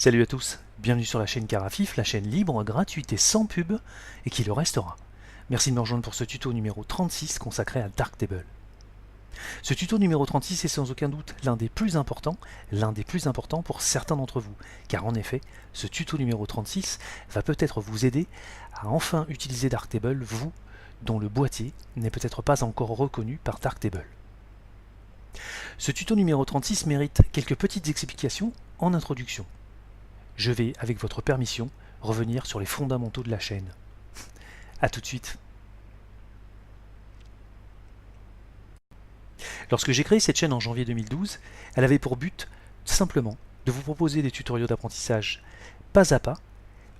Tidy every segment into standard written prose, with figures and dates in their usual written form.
Salut à tous, bienvenue sur la chaîne Carafif, la chaîne libre, gratuite et sans pub, et qui le restera. Merci de me rejoindre pour ce tuto numéro 36 consacré à Darktable. Ce tuto numéro 36 est sans aucun doute l'un des plus importants pour certains d'entre vous, car en effet, ce tuto numéro 36 va peut-être vous aider à enfin utiliser Darktable, vous, dont le boîtier n'est peut-être pas encore reconnu par Darktable. Ce tuto numéro 36 mérite quelques petites explications en introduction. Je vais, avec votre permission, revenir sur les fondamentaux de la chaîne. A tout de suite. Lorsque j'ai créé cette chaîne en janvier 2012, elle avait pour but simplement de vous proposer des tutoriaux d'apprentissage pas à pas,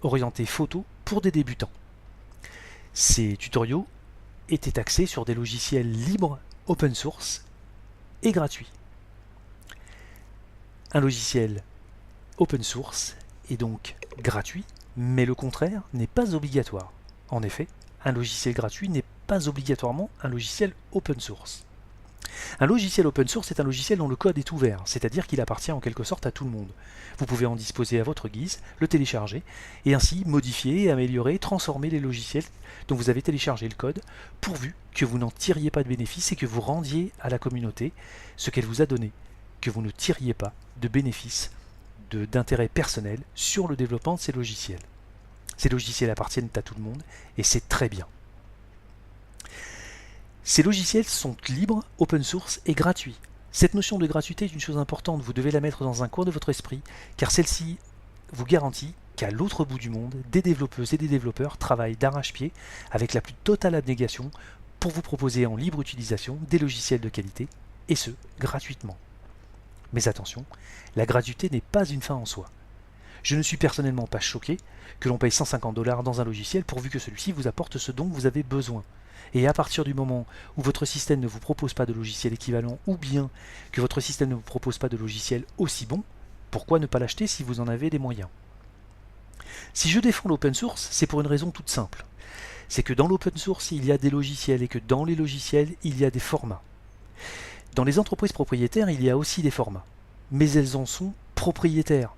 orientés photo pour des débutants. Ces tutoriaux étaient axés sur des logiciels libres, open source et gratuits. Un logiciel open source est donc gratuit, mais le contraire n'est pas obligatoire. En effet, un logiciel gratuit n'est pas obligatoirement un logiciel open source. Un logiciel open source est un logiciel dont le code est ouvert, c'est-à-dire qu'il appartient en quelque sorte à tout le monde. Vous pouvez en disposer à votre guise, le télécharger, et ainsi modifier, améliorer, transformer les logiciels dont vous avez téléchargé le code, pourvu que vous n'en tiriez pas de bénéfice et que vous rendiez à la communauté ce qu'elle vous a donné, que vous ne tiriez pas de bénéfice d'intérêt personnel sur le développement de ces logiciels. Ces logiciels appartiennent à tout le monde et c'est très bien. Ces logiciels sont libres, open source et gratuits. Cette notion de gratuité est une chose importante, vous devez la mettre dans un coin de votre esprit, car celle-ci vous garantit qu'à l'autre bout du monde, des développeuses et des développeurs travaillent d'arrache-pied avec la plus totale abnégation pour vous proposer en libre utilisation des logiciels de qualité, et ce, gratuitement. Mais attention, la gratuité n'est pas une fin en soi. Je ne suis personnellement pas choqué que l'on paye 150 $ dans un logiciel pourvu que celui-ci vous apporte ce dont vous avez besoin. Et à partir du moment où votre système ne vous propose pas de logiciel équivalent ou bien que votre système ne vous propose pas de logiciel aussi bon, pourquoi ne pas l'acheter si vous en avez les moyens? Si je défends l'open source, c'est pour une raison toute simple. C'est que dans l'open source, il y a des logiciels et que dans les logiciels, il y a des formats. Dans les entreprises propriétaires, il y a aussi des formats, mais elles en sont propriétaires.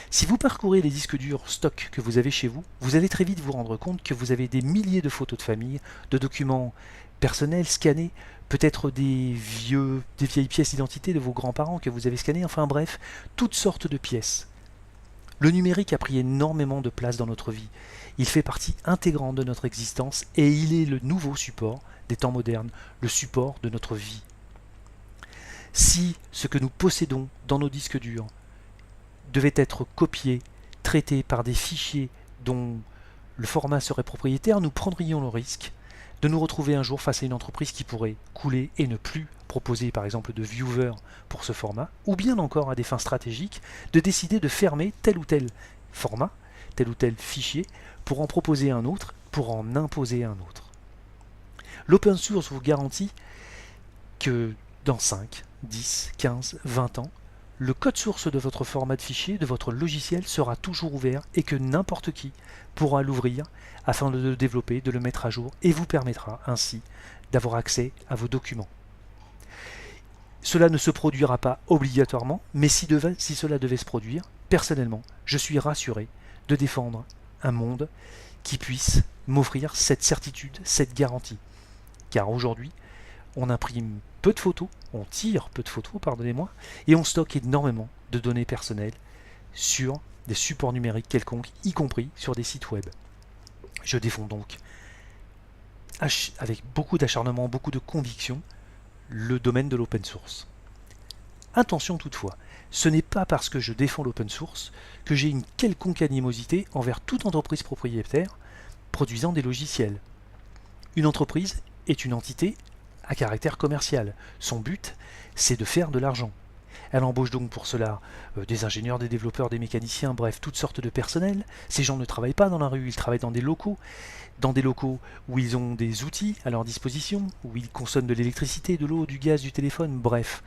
Si vous parcourez les disques durs stock que vous avez chez vous, vous allez très vite vous rendre compte que vous avez des milliers de photos de famille, de documents personnels scannés, peut-être des vieilles pièces d'identité de vos grands-parents que vous avez scannés, enfin bref, toutes sortes de pièces. Le numérique a pris énormément de place dans notre vie. Il fait partie intégrante de notre existence et il est le nouveau support des temps modernes, le support de notre vie. Si ce que nous possédons dans nos disques durs devait être copié, traité par des fichiers dont le format serait propriétaire, nous prendrions le risque de nous retrouver un jour face à une entreprise qui pourrait couler et ne plus proposer par exemple de viewer pour ce format, ou bien encore à des fins stratégiques, de décider de fermer tel ou tel format, tel ou tel fichier, pour en proposer un autre, pour en imposer un autre. L'open source vous garantit que dans 5, 10, 15, 20 ans, le code source de votre format de fichier, de votre logiciel, sera toujours ouvert et que n'importe qui pourra l'ouvrir afin de le développer, de le mettre à jour et vous permettra ainsi d'avoir accès à vos documents. Cela ne se produira pas obligatoirement, mais si cela devait se produire, personnellement, je suis rassuré de défendre un monde qui puisse m'offrir cette certitude, cette garantie. Car aujourd'hui, on imprime peu de photos, on tire peu de photos, pardonnez-moi, et on stocke énormément de données personnelles sur des supports numériques quelconques, y compris sur des sites web. Je défends donc, avec beaucoup d'acharnement, beaucoup de conviction, le domaine de l'open source. Attention toutefois, ce n'est pas parce que je défends l'open source que j'ai une quelconque animosité envers toute entreprise propriétaire produisant des logiciels. Une entreprise est une entité à caractère commercial. Son but, c'est de faire de l'argent. Elle embauche donc pour cela des ingénieurs, des développeurs, des mécaniciens, bref, toutes sortes de personnel. Ces gens ne travaillent pas dans la rue, ils travaillent dans des locaux où ils ont des outils à leur disposition, où ils consomment de l'électricité, de l'eau, du gaz, du téléphone, bref.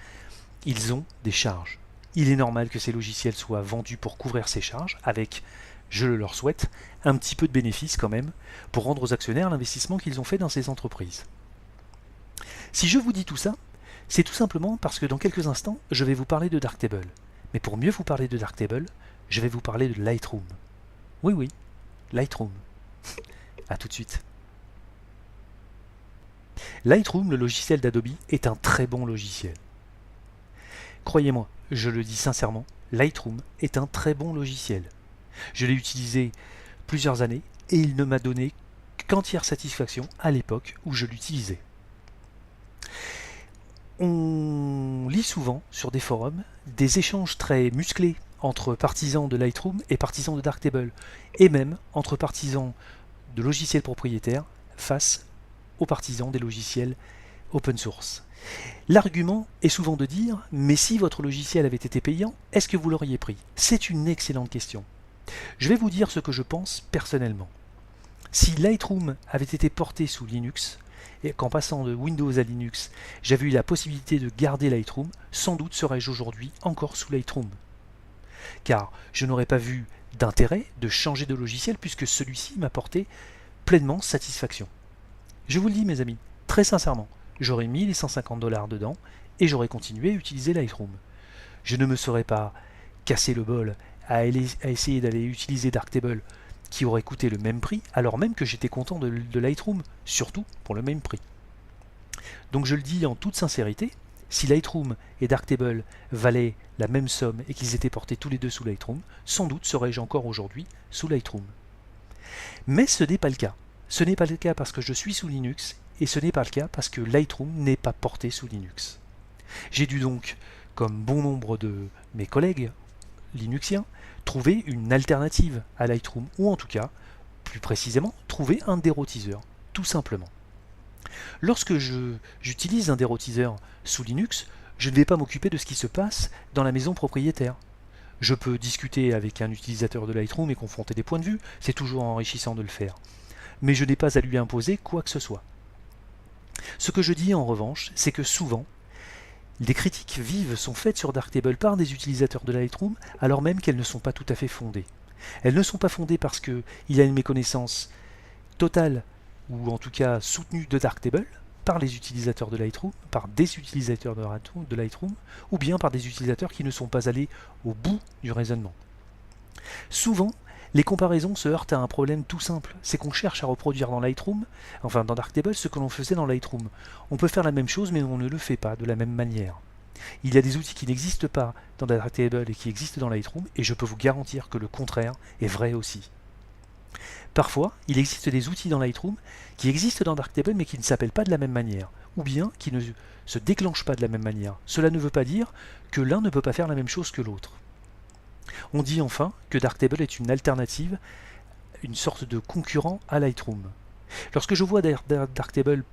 Ils ont des charges. Il est normal que ces logiciels soient vendus pour couvrir ces charges, avec, je le leur souhaite, un petit peu de bénéfice quand même, pour rendre aux actionnaires l'investissement qu'ils ont fait dans ces entreprises. Si je vous dis tout ça, c'est tout simplement parce que dans quelques instants, je vais vous parler de Darktable. Mais pour mieux vous parler de Darktable, Je vais vous parler de Lightroom. Oui, oui, Lightroom. A tout de suite. Lightroom, le logiciel d'Adobe, est un très bon logiciel. Croyez-moi, je le dis sincèrement, Lightroom est un très bon logiciel. Je l'ai utilisé plusieurs années et il ne m'a donné qu'entière satisfaction à l'époque où je l'utilisais. On lit souvent sur des forums des échanges très musclés entre partisans de Lightroom et partisans de Darktable, et même entre partisans de logiciels propriétaires face aux partisans des logiciels open source. L'argument est souvent de dire « mais si votre logiciel avait été payant, est-ce que vous l'auriez pris ?» C'est une excellente question. Je vais vous dire ce que je pense personnellement. Si Lightroom avait été porté sous Linux, et qu'en passant de Windows à Linux, j'avais eu la possibilité de garder Lightroom, sans doute serais-je aujourd'hui encore sous Lightroom. Car je n'aurais pas vu d'intérêt de changer de logiciel puisque celui-ci m'apportait pleinement satisfaction. Je vous le dis mes amis, très sincèrement, j'aurais mis les 150 $ dedans et j'aurais continué à utiliser Lightroom. Je ne me serais pas cassé le bol à essayer d'aller utiliser Darktable qui aurait coûté le même prix, alors même que j'étais content de Lightroom, surtout pour le même prix. Donc je le dis en toute sincérité, si Lightroom et Darktable valaient la même somme et qu'ils étaient portés tous les deux sous Lightroom, sans doute serais-je encore aujourd'hui sous Lightroom. Mais ce n'est pas le cas. Ce n'est pas le cas parce que je suis sous Linux, et ce n'est pas le cas parce que Lightroom n'est pas porté sous Linux. J'ai dû donc, comme bon nombre de mes collègues linuxiens, trouver une alternative à Lightroom, ou en tout cas, plus précisément, trouver un dérotiseur, tout simplement. Lorsque j'utilise un dérotiseur sous Linux, je ne vais pas m'occuper de ce qui se passe dans la maison propriétaire. Je peux discuter avec un utilisateur de Lightroom et confronter des points de vue, c'est toujours enrichissant de le faire. Mais je n'ai pas à lui imposer quoi que ce soit. Ce que je dis en revanche, c'est que souvent, des critiques vives sont faites sur Darktable par des utilisateurs de Lightroom, alors même qu'elles ne sont pas tout à fait fondées. Elles ne sont pas fondées parce qu'il y a une méconnaissance totale, ou en tout cas soutenue de Darktable, par les utilisateurs de Lightroom, par des utilisateurs de Lightroom, ou bien par des utilisateurs qui ne sont pas allés au bout du raisonnement. Souvent, les comparaisons se heurtent à un problème tout simple, c'est qu'on cherche à reproduire dans Lightroom, enfin dans Darktable, ce que l'on faisait dans Lightroom. On peut faire la même chose, mais on ne le fait pas de la même manière. Il y a des outils qui n'existent pas dans Darktable et qui existent dans Lightroom, et je peux vous garantir que le contraire est vrai aussi. Parfois, il existe des outils dans Lightroom qui existent dans Darktable mais qui ne s'appellent pas de la même manière, ou bien qui ne se déclenchent pas de la même manière. Cela ne veut pas dire que l'un ne peut pas faire la même chose que l'autre. On dit enfin que Darktable est une alternative, une sorte de concurrent à Lightroom. Lorsque je vois Darktable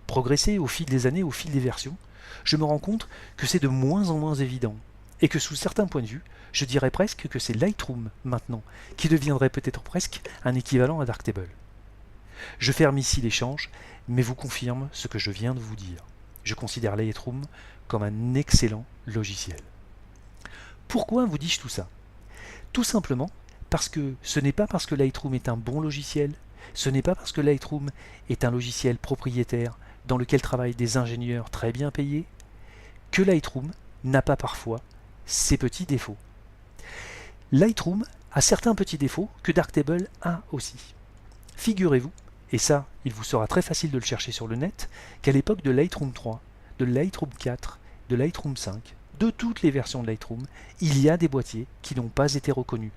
progresser au fil des années, au fil des versions, je me rends compte que c'est de moins en moins évident, et que sous certains points de vue, je dirais presque que c'est Lightroom maintenant, qui deviendrait peut-être presque un équivalent à Darktable. Je ferme ici l'échange, mais vous confirme ce que je viens de vous dire. Je considère Lightroom comme un excellent logiciel. Pourquoi vous dis-je tout ça? Tout simplement parce que ce n'est pas parce que Lightroom est un bon logiciel, ce n'est pas parce que Lightroom est un logiciel propriétaire dans lequel travaillent des ingénieurs très bien payés, que Lightroom n'a pas parfois ses petits défauts. Lightroom a certains petits défauts que Darktable a aussi. Figurez-vous, et ça, il vous sera très facile de le chercher sur le net, qu'à l'époque de Lightroom 3, de Lightroom 4, de Lightroom 5, de toutes les versions de Lightroom, il y a des boîtiers qui n'ont pas été reconnus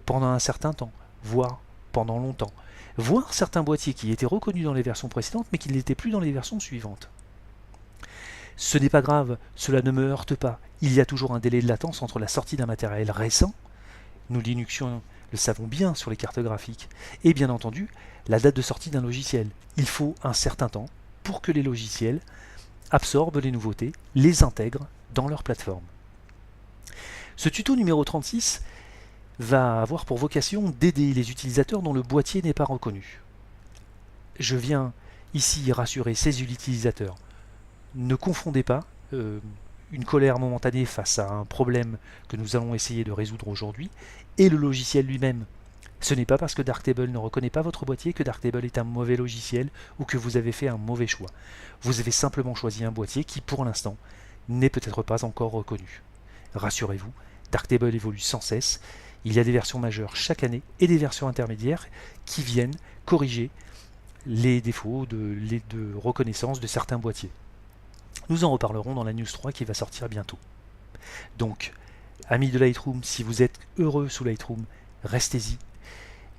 pendant un certain temps, voire pendant longtemps, voire certains boîtiers qui étaient reconnus dans les versions précédentes mais qui ne l'étaient plus dans les versions suivantes. Ce n'est pas grave, cela ne me heurte pas, il y a toujours un délai de latence entre la sortie d'un matériel récent, nous Linuxiens le savons bien sur les cartes graphiques, et bien entendu la date de sortie d'un logiciel. Il faut un certain temps pour que les logiciels absorbent les nouveautés, les intègrent dans leur plateforme. Ce tuto numéro 36 va avoir pour vocation d'aider les utilisateurs dont le boîtier n'est pas reconnu. Je viens ici rassurer ces utilisateurs. Ne confondez pas une colère momentanée face à un problème que nous allons essayer de résoudre aujourd'hui et le logiciel lui-même. Ce n'est pas parce que Darktable ne reconnaît pas votre boîtier que Darktable est un mauvais logiciel ou que vous avez fait un mauvais choix. Vous avez simplement choisi un boîtier qui, pour l'instant, n'est peut-être pas encore reconnu. Rassurez-vous, Darktable évolue sans cesse, Il y a des versions majeures chaque année et des versions intermédiaires qui viennent corriger les défauts de reconnaissance de certains boîtiers. Nous en reparlerons dans la News 3 qui va sortir bientôt. Donc, amis de Lightroom, si vous êtes heureux sous Lightroom, restez-y.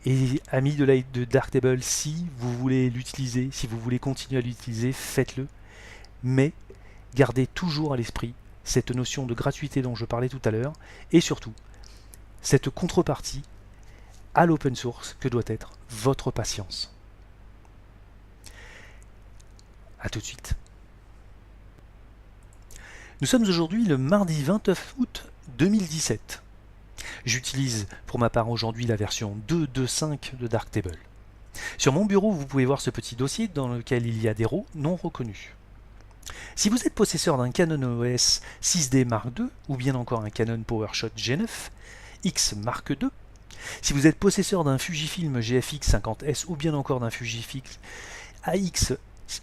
Et amis de Darktable, si vous voulez l'utiliser, si vous voulez continuer à l'utiliser, faites-le. Mais gardez toujours à l'esprit cette notion de gratuité dont je parlais tout à l'heure, et surtout, cette contrepartie à l'open source que doit être votre patience. A tout de suite. Nous sommes aujourd'hui le mardi 29 août 2017. J'utilise pour ma part aujourd'hui la version 2.2.5 de Darktable. Sur mon bureau, vous pouvez voir ce petit dossier dans lequel il y a des RAW non reconnus. Si vous êtes possesseur d'un Canon EOS 6D Mark II ou bien encore un Canon PowerShot G9 X Mark II, si vous êtes possesseur d'un Fujifilm GFX 50S ou bien encore d'un Fujifilm AX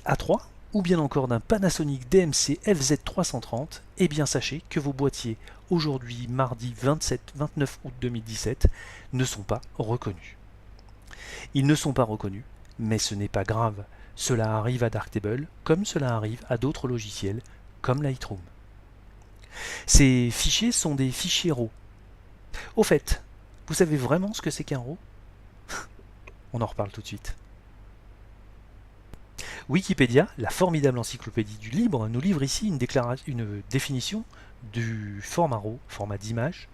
A3 ou bien encore d'un Panasonic DMC FZ330, eh bien sachez que vos boîtiers aujourd'hui mardi 29 août 2017 ne sont pas reconnus. Ils ne sont pas reconnus, mais ce n'est pas grave. Cela arrive à Darktable comme cela arrive à d'autres logiciels comme Lightroom. Ces fichiers sont des fichiers RAW. Au fait, vous savez vraiment ce que c'est qu'un RAW? On en reparle tout de suite. Wikipédia, la formidable encyclopédie du libre, nous livre ici une définition du format RAW, format d'image,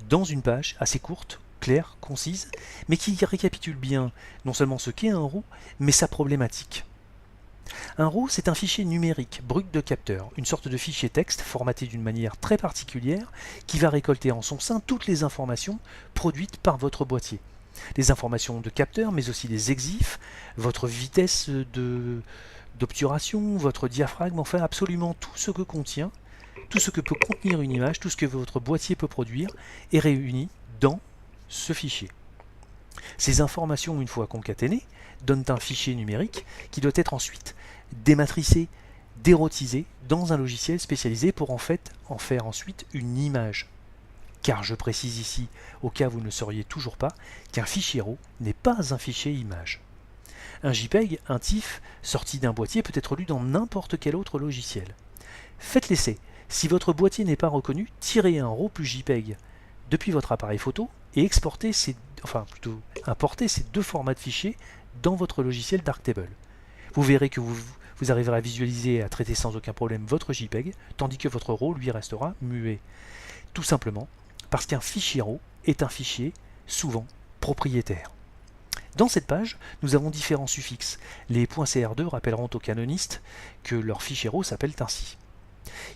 dans une page assez courte, claire, concise, mais qui récapitule bien non seulement ce qu'est un RAW, mais sa problématique. Un RAW, c'est un fichier numérique brut de capteur, une sorte de fichier texte formaté d'une manière très particulière qui va récolter en son sein toutes les informations produites par votre boîtier. Les informations de capteur, mais aussi les exifs, votre vitesse d'obturation, votre diaphragme, enfin absolument tout ce que contient, tout ce que peut contenir une image, tout ce que votre boîtier peut produire est réuni dans ce fichier. Ces informations, une fois concaténées, donnent un fichier numérique qui doit être ensuite dématricé, dérotisé dans un logiciel spécialisé pour en faire ensuite une image. Car je précise ici, au cas où vous ne le sauriez toujours pas, qu'un fichier RAW n'est pas un fichier image. Un JPEG, un TIFF, sorti d'un boîtier peut être lu dans n'importe quel autre logiciel. Faites l'essai. Si votre boîtier n'est pas reconnu, tirez un RAW plus JPEG depuis votre appareil photo et importez ces deux formats de fichiers dans votre logiciel Darktable. Vous verrez que vous arriverez à visualiser et à traiter sans aucun problème votre JPEG, tandis que votre RAW lui restera muet. Tout simplement parce qu'un fichier RAW est un fichier souvent propriétaire. Dans cette page, nous avons différents suffixes. Les .cr2 rappelleront aux canonistes que leur fichier RAW s'appelle ainsi.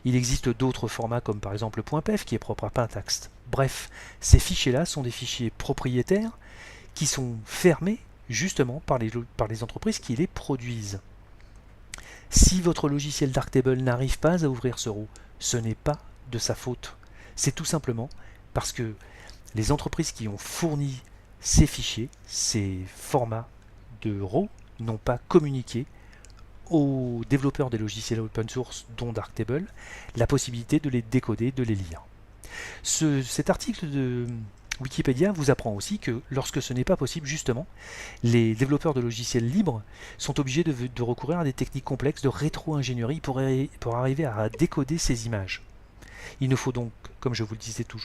Il existe d'autres formats comme par exemple le .pef qui est propre à Pentax. Bref, ces fichiers-là sont des fichiers propriétaires qui sont fermés justement par les entreprises qui les produisent. Si votre logiciel Darktable n'arrive pas à ouvrir ce RAW, ce n'est pas de sa faute. C'est tout simplement parce que les entreprises qui ont fourni ces fichiers, ces formats de RAW, n'ont pas communiqué aux développeurs des logiciels open source, dont Darktable, la possibilité de les décoder, de les lire. Cet article de Wikipédia vous apprend aussi que lorsque ce n'est pas possible, justement, les développeurs de logiciels libres sont obligés de recourir à des techniques complexes de rétro-ingénierie pour arriver à décoder ces images. Il ne faut donc, comme je vous le disais tout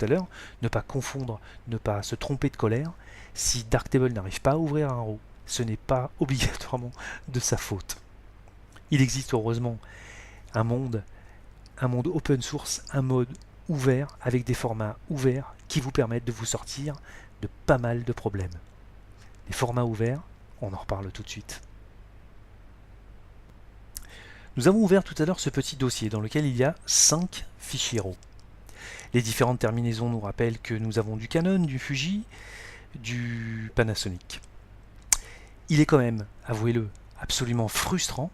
à l'heure, ne pas confondre, ne pas se tromper de colère. Si Darktable n'arrive pas à ouvrir un RAW, ce n'est pas obligatoirement de sa faute. Il existe heureusement un monde open source, un mode ouvert avec des formats ouverts qui vous permettent de vous sortir de pas mal de problèmes. Les formats ouverts, on en reparle tout de suite. Nous avons ouvert tout à l'heure ce petit dossier dans lequel il y a 5 fichiers RAW. Les différentes terminaisons nous rappellent que nous avons du Canon, du Fuji, du Panasonic. Il est quand même, avouez-le, absolument frustrant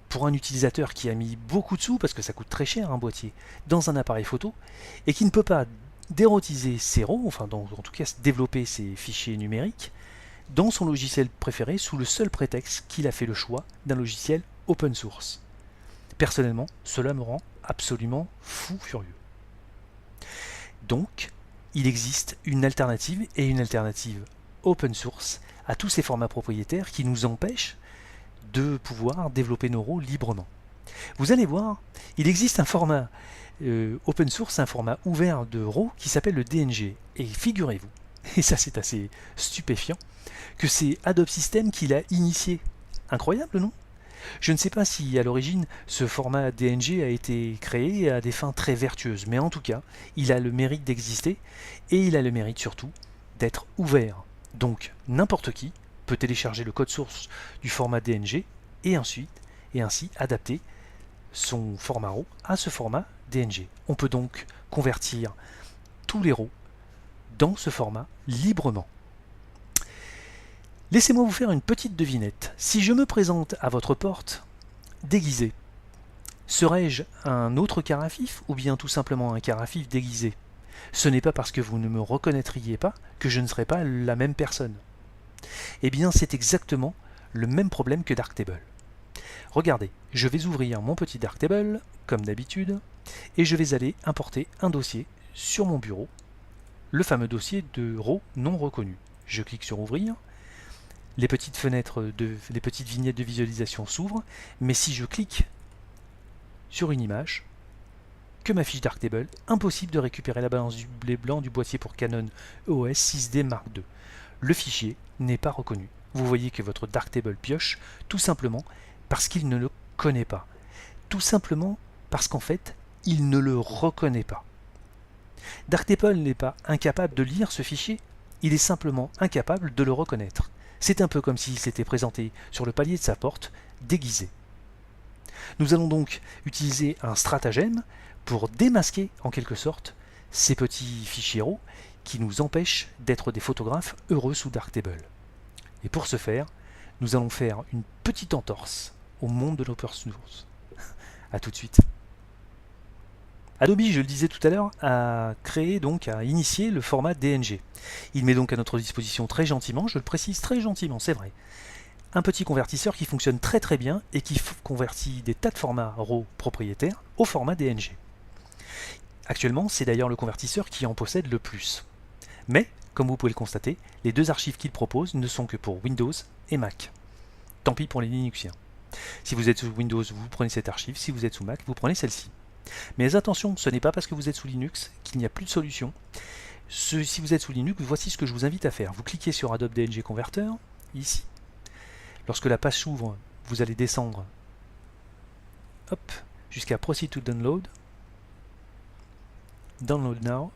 pour un utilisateur qui a mis beaucoup de sous, parce que ça coûte très cher un boîtier, dans un appareil photo, et qui ne peut pas dérotiser ses RAW, en tout cas développer ses fichiers numériques, dans son logiciel préféré, sous le seul prétexte qu'il a fait le choix d'un logiciel open source. Personnellement, cela me rend absolument fou furieux. Donc, il existe une alternative, et une alternative open source, à tous ces formats propriétaires qui nous empêchent de pouvoir développer nos RAW librement. Vous allez voir, il existe un format open source, un format ouvert de RAW qui s'appelle le DNG. Et figurez-vous, et ça c'est assez stupéfiant, que c'est Adobe System qui l'a initié. Incroyable, non? Je ne sais pas si à l'origine ce format DNG a été créé à des fins très vertueuses, mais en tout cas, il a le mérite d'exister et il a le mérite surtout d'être ouvert. Donc n'importe qui peut télécharger le code source du format DNG et ainsi adapter son format RAW à ce format DNG. On peut donc convertir tous les RAW dans ce format librement. Laissez-moi vous faire une petite devinette. Si je me présente à votre porte déguisé, serais-je un autre carafif ou bien tout simplement un carafif déguisé? Ce n'est pas parce que vous ne me reconnaîtriez pas que je ne serai pas la même personne. Eh bien, c'est exactement le même problème que Darktable. Regardez, je vais ouvrir mon petit Darktable, comme d'habitude, et je vais aller importer un dossier sur mon bureau, le fameux dossier de RAW non reconnu. Je clique sur Ouvrir. Les petites vignettes de visualisation s'ouvrent, mais si je clique sur une image, que ma fiche Darktable, impossible de récupérer la balance du blé blanc du boîtier pour Canon EOS 6D Mark II. Le fichier n'est pas reconnu. Vous voyez que votre Darktable pioche tout simplement parce qu'il ne le connaît pas. Tout simplement parce qu'en fait, il ne le reconnaît pas. Darktable n'est pas incapable de lire ce fichier, il est simplement incapable de le reconnaître. C'est un peu comme s'il s'était présenté sur le palier de sa porte, déguisé. Nous allons donc utiliser un stratagème pour démasquer, en quelque sorte, ces petits fichiers RAW qui nous empêchent d'être des photographes heureux sous Darktable. Et pour ce faire, nous allons faire une petite entorse au monde de l'open source. A tout de suite. Adobe, je le disais tout à l'heure, a initié le format DNG. Il met donc à notre disposition très gentiment, je le précise très gentiment, c'est vrai, un petit convertisseur qui fonctionne très très bien et qui convertit des tas de formats RAW propriétaires au format DNG. Actuellement, c'est d'ailleurs le convertisseur qui en possède le plus. Mais, comme vous pouvez le constater, les deux archives qu'il propose ne sont que pour Windows et Mac. Tant pis pour les Linuxiens. Si vous êtes sous Windows, vous prenez cette archive, si vous êtes sous Mac, vous prenez celle-ci. Mais attention, ce n'est pas parce que vous êtes sous Linux qu'il n'y a plus de solution. Si vous êtes sous Linux, voici ce que je vous invite à faire. Vous cliquez sur Adobe DNG Converter, ici. Lorsque la page s'ouvre, vous allez descendre jusqu'à Proceed to Download, Download Now,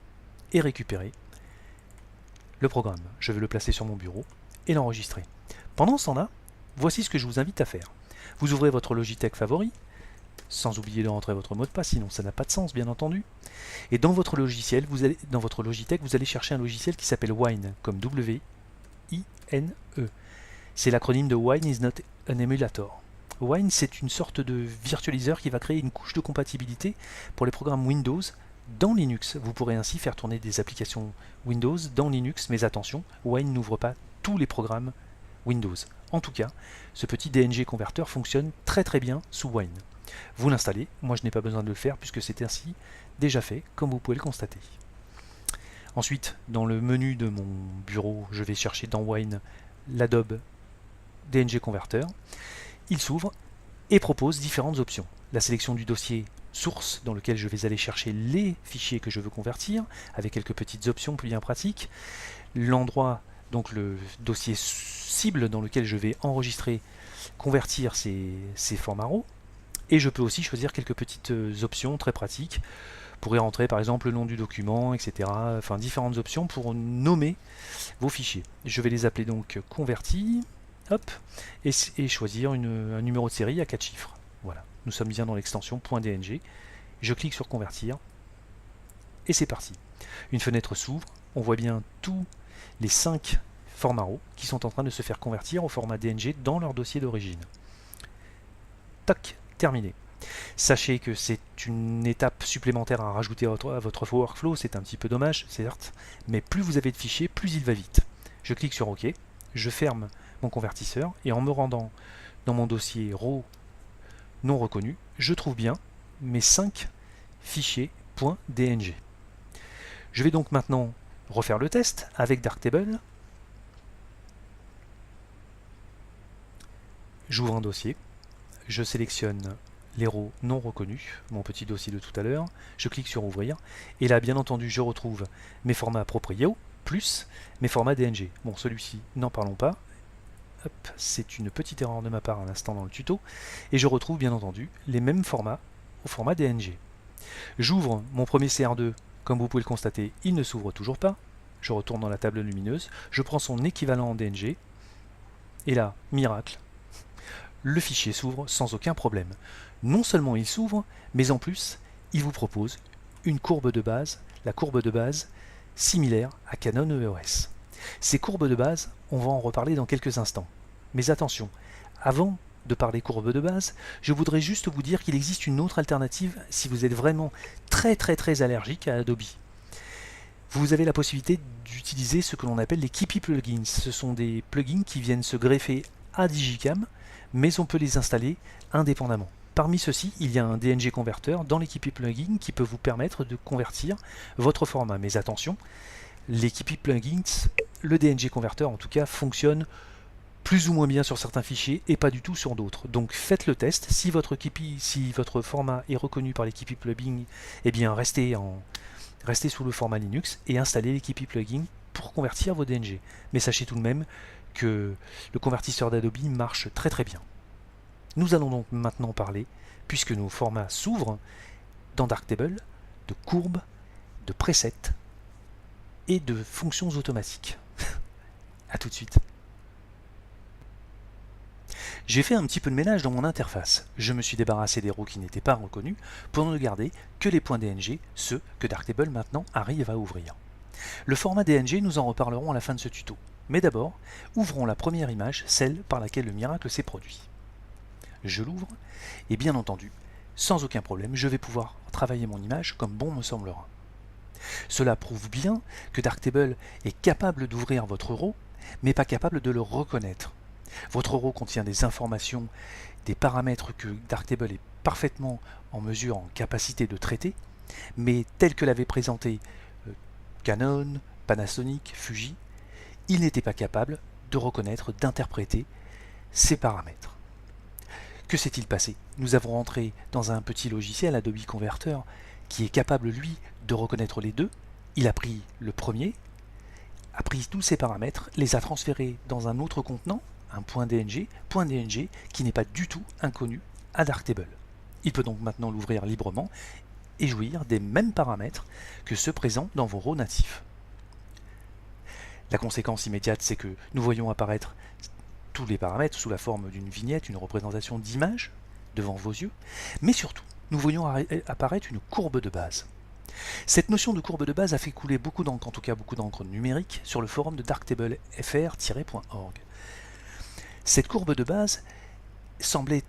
et récupérer le programme. Je vais le placer sur mon bureau et l'enregistrer. Pendant ce temps-là, voici ce que je vous invite à faire. Vous ouvrez votre Logitech favori, sans oublier de rentrer votre mot de passe, sinon ça n'a pas de sens, bien entendu. Et dans votre logiciel, dans votre Logitech, vous allez chercher un logiciel qui s'appelle Wine, comme W-I-N-E. C'est l'acronyme de Wine is not an emulator. Wine, c'est une sorte de virtualiseur qui va créer une couche de compatibilité pour les programmes Windows dans Linux. Vous pourrez ainsi faire tourner des applications Windows dans Linux, mais attention, Wine n'ouvre pas tous les programmes Windows. En tout cas, ce petit DNG converteur fonctionne très très bien sous Wine. Vous l'installez, moi je n'ai pas besoin de le faire puisque c'est ainsi déjà fait, comme vous pouvez le constater. Ensuite, dans le menu de mon bureau, je vais chercher dans Wine l'Adobe DNG Converter. Il s'ouvre et propose différentes options. La sélection du dossier source dans lequel je vais aller chercher les fichiers que je veux convertir, avec quelques petites options bien pratiques. L'endroit, donc le dossier cible dans lequel je vais enregistrer, convertir ces formats RAW. Et je peux aussi choisir quelques petites options très pratiques. Vous pourrez rentrer par exemple le nom du document, etc. Enfin différentes options pour nommer vos fichiers. Je vais les appeler donc convertis, et choisir un numéro de série à 4 chiffres. Voilà, nous sommes bien dans l'extension .dng. Je clique sur convertir et c'est parti. Une fenêtre s'ouvre, on voit bien tous les 5 formats RAW qui sont en train de se faire convertir au format DNG dans leur dossier d'origine. Tac, terminé. Sachez que c'est une étape supplémentaire à rajouter à votre workflow, c'est un petit peu dommage, certes, mais plus vous avez de fichiers, plus il va vite. Je clique sur OK, je ferme mon convertisseur, et en me rendant dans mon dossier RAW non reconnu, je trouve bien mes 5 fichiers .dng. Je vais donc maintenant refaire le test avec Darktable. J'ouvre un dossier, je sélectionne l'héros non reconnu, mon petit dossier de tout à l'heure, je clique sur ouvrir, et là bien entendu je retrouve mes formats appropriés, plus mes formats DNG. Bon, celui-ci, n'en parlons pas, c'est une petite erreur de ma part à l'instant dans le tuto, et je retrouve bien entendu les mêmes formats au format DNG. J'ouvre mon premier CR2, comme vous pouvez le constater, il ne s'ouvre toujours pas, je retourne dans la table lumineuse, je prends son équivalent en DNG, et là, miracle, le fichier s'ouvre sans aucun problème. Non seulement il s'ouvre, mais en plus, il vous propose une courbe de base, la courbe de base similaire à Canon EOS. Ces courbes de base, on va en reparler dans quelques instants. Mais attention, avant de parler courbe de base, je voudrais juste vous dire qu'il existe une autre alternative si vous êtes vraiment très allergique à Adobe. Vous avez la possibilité d'utiliser ce que l'on appelle les Keepy plugins. Ce sont des plugins qui viennent se greffer à Digicam, mais on peut les installer indépendamment. Parmi ceux-ci, il y a un DNG converteur dans les Keepy plugins qui peut vous permettre de convertir votre format. Mais attention, les Keepy plugins, le DNG converteur en tout cas, fonctionne plus ou moins bien sur certains fichiers et pas du tout sur d'autres. Donc faites le test. Si votre format est reconnu par les Keepy plugins, eh bien restez sous le format Linux et installez les Keepy plugins pour convertir vos DNG. Mais sachez tout de même que le convertisseur d'Adobe marche très bien. Nous allons donc maintenant parler, puisque nos formats s'ouvrent, dans Darktable, de courbes, de presets et de fonctions automatiques. A tout de suite. J'ai fait un petit peu de ménage dans mon interface. Je me suis débarrassé des rows qui n'étaient pas reconnus pour ne garder que les points DNG, ceux que Darktable maintenant arrive à ouvrir. Le format DNG, nous en reparlerons à la fin de ce tuto. Mais d'abord, ouvrons la première image, celle par laquelle le miracle s'est produit. Je l'ouvre, et bien entendu, sans aucun problème, je vais pouvoir travailler mon image comme bon me semblera. Cela prouve bien que Darktable est capable d'ouvrir votre RAW, mais pas capable de le reconnaître. Votre RAW contient des informations, des paramètres que Darktable est parfaitement en mesure, en capacité de traiter, mais tel que l'avait présenté Canon, Panasonic, Fuji, il n'était pas capable de reconnaître, d'interpréter ces paramètres. Que s'est-il passé? Nous avons rentré dans un petit logiciel Adobe Converter qui est capable, lui, de reconnaître les deux. Il a pris le premier, a pris tous ces paramètres, les a transférés dans un autre contenant, un point .dng qui n'est pas du tout inconnu à Darktable. Il peut donc maintenant l'ouvrir librement et jouir des mêmes paramètres que ceux présents dans vos RAW natifs. La conséquence immédiate, c'est que nous voyons apparaître tous les paramètres sous la forme d'une vignette, une représentation d'image devant vos yeux, mais surtout, nous voyons apparaître une courbe de base. Cette notion de courbe de base a fait couler beaucoup d'encre, en tout cas beaucoup d'encre numérique, sur le forum de darktablefr-.org. Cette courbe de base semblait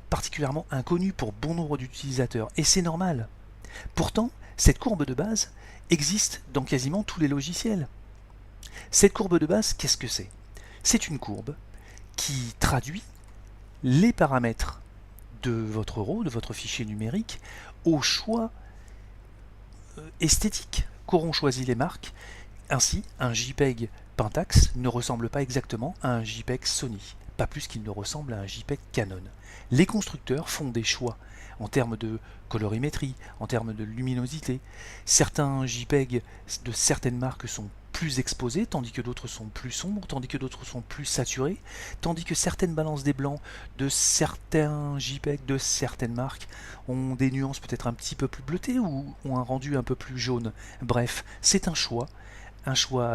particulièrement inconnue pour bon nombre d'utilisateurs, et c'est normal. Pourtant, cette courbe de base existe dans quasiment tous les logiciels. Cette courbe de base, qu'est-ce que c'est? C'est une courbe qui traduit les paramètres de votre RAW, de votre fichier numérique, au choix esthétique qu'auront choisi les marques. Ainsi, un JPEG Pentax ne ressemble pas exactement à un JPEG Sony, pas plus qu'il ne ressemble à un JPEG Canon. Les constructeurs font des choix en termes de colorimétrie, en termes de luminosité. Certains JPEG de certaines marques sont plus exposés, tandis que d'autres sont plus sombres, tandis que d'autres sont plus saturés, tandis que certaines balances des blancs de certains JPEG de certaines marques ont des nuances peut-être un petit peu plus bleutées ou ont un rendu un peu plus jaune. Bref, c'est un choix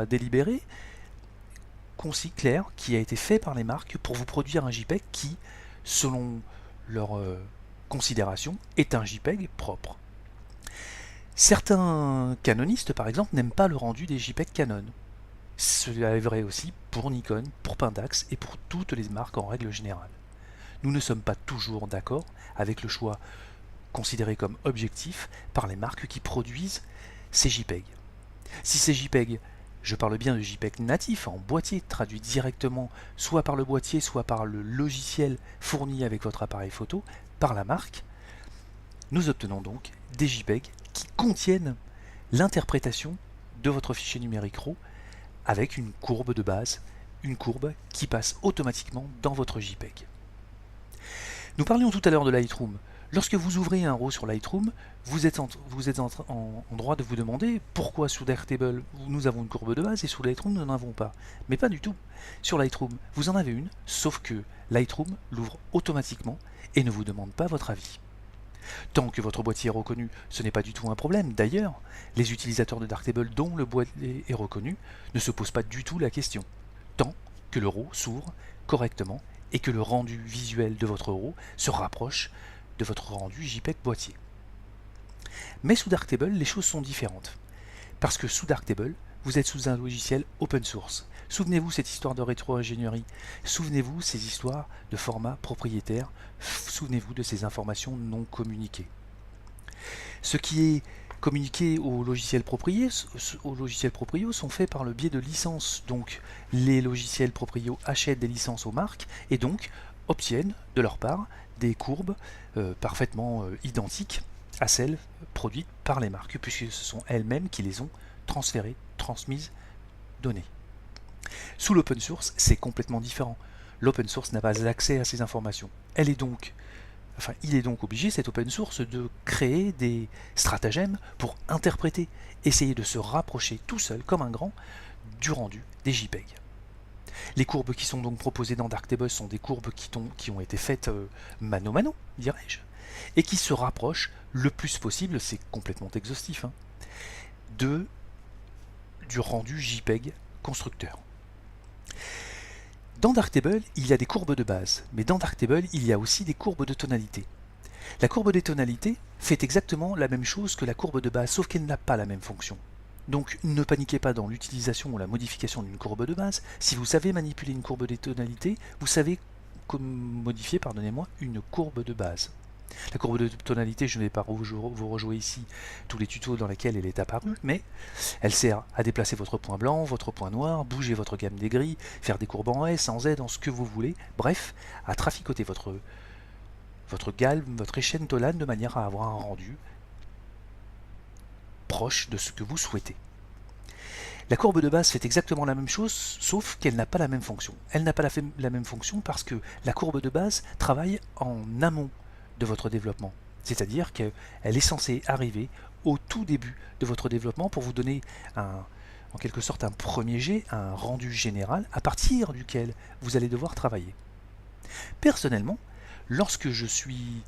délibéré, concis, clair, qui a été fait par les marques pour vous produire un JPEG qui, selon leur considération, est un JPEG propre. Certains canonistes, par exemple, n'aiment pas le rendu des JPEG Canon. Cela est vrai aussi pour Nikon, pour Pentax et pour toutes les marques en règle générale. Nous ne sommes pas toujours d'accord avec le choix considéré comme objectif par les marques qui produisent ces JPEG. Si ces JPEG, je parle bien de JPEG natifs en boîtier, traduits directement soit par le boîtier, soit par le logiciel fourni avec votre appareil photo, par la marque, nous obtenons donc des JPEG qui contiennent l'interprétation de votre fichier numérique RAW avec une courbe de base, une courbe qui passe automatiquement dans votre JPEG. Nous parlions tout à l'heure de Lightroom. Lorsque vous ouvrez un RAW sur Lightroom, vous êtes en droit de vous demander pourquoi sous Darktable nous avons une courbe de base et sous Lightroom nous n'en avons pas. Mais pas du tout. Sur Lightroom, vous en avez une, sauf que Lightroom l'ouvre automatiquement et ne vous demande pas votre avis. Tant que votre boîtier est reconnu, ce n'est pas du tout un problème. D'ailleurs, les utilisateurs de Darktable dont le boîtier est reconnu ne se posent pas du tout la question. Tant que le RAW s'ouvre correctement et que le rendu visuel de votre RAW se rapproche de votre rendu JPEG boîtier. Mais sous Darktable, les choses sont différentes. Parce que sous Darktable, vous êtes sous un logiciel open source. Souvenez-vous cette histoire de rétro-ingénierie. Souvenez-vous ces histoires de format propriétaire. Souvenez-vous de ces informations non communiquées. Ce qui est communiqué aux logiciels proprios sont faits par le biais de licences. Donc les logiciels proprios achètent des licences aux marques et donc obtiennent de leur part des courbes parfaitement identiques à celles produites par les marques, puisque ce sont elles-mêmes qui les ont transférées, transmises, données. Sous l'open source, c'est complètement différent. L'open source n'a pas accès à ces informations. Il est donc obligé, cet open source, de créer des stratagèmes pour interpréter, essayer de se rapprocher tout seul, comme un grand, du rendu des JPEG. Les courbes qui sont donc proposées dans Darktable sont des courbes qui ont été faites mano mano, dirais-je, et qui se rapprochent le plus possible, c'est complètement exhaustif, hein, du rendu JPEG constructeur. Dans Darktable, il y a des courbes de base, mais dans Darktable, il y a aussi des courbes de tonalité. La courbe des tonalités fait exactement la même chose que la courbe de base, sauf qu'elle n'a pas la même fonction. Donc ne paniquez pas dans l'utilisation ou la modification d'une courbe de base. Si vous savez manipuler une courbe des tonalités, vous savez modifier, une courbe de base. La courbe de tonalité, je ne vais pas vous rejouer ici tous les tutos dans lesquels elle est apparue, mais elle sert à déplacer votre point blanc, votre point noir, bouger votre gamme des gris, faire des courbes en S, en Z, en ce que vous voulez, bref, à traficoter votre gamme, votre échelle Tolan de manière à avoir un rendu proche de ce que vous souhaitez. La courbe de base fait exactement la même chose, sauf qu'elle n'a pas la même fonction. Elle n'a pas la même fonction parce que la courbe de base travaille en amont de votre développement. C'est-à-dire qu'elle est censée arriver au tout début de votre développement pour vous donner en quelque sorte un premier jet, un rendu général à partir duquel vous allez devoir travailler. Personnellement, lorsque je suis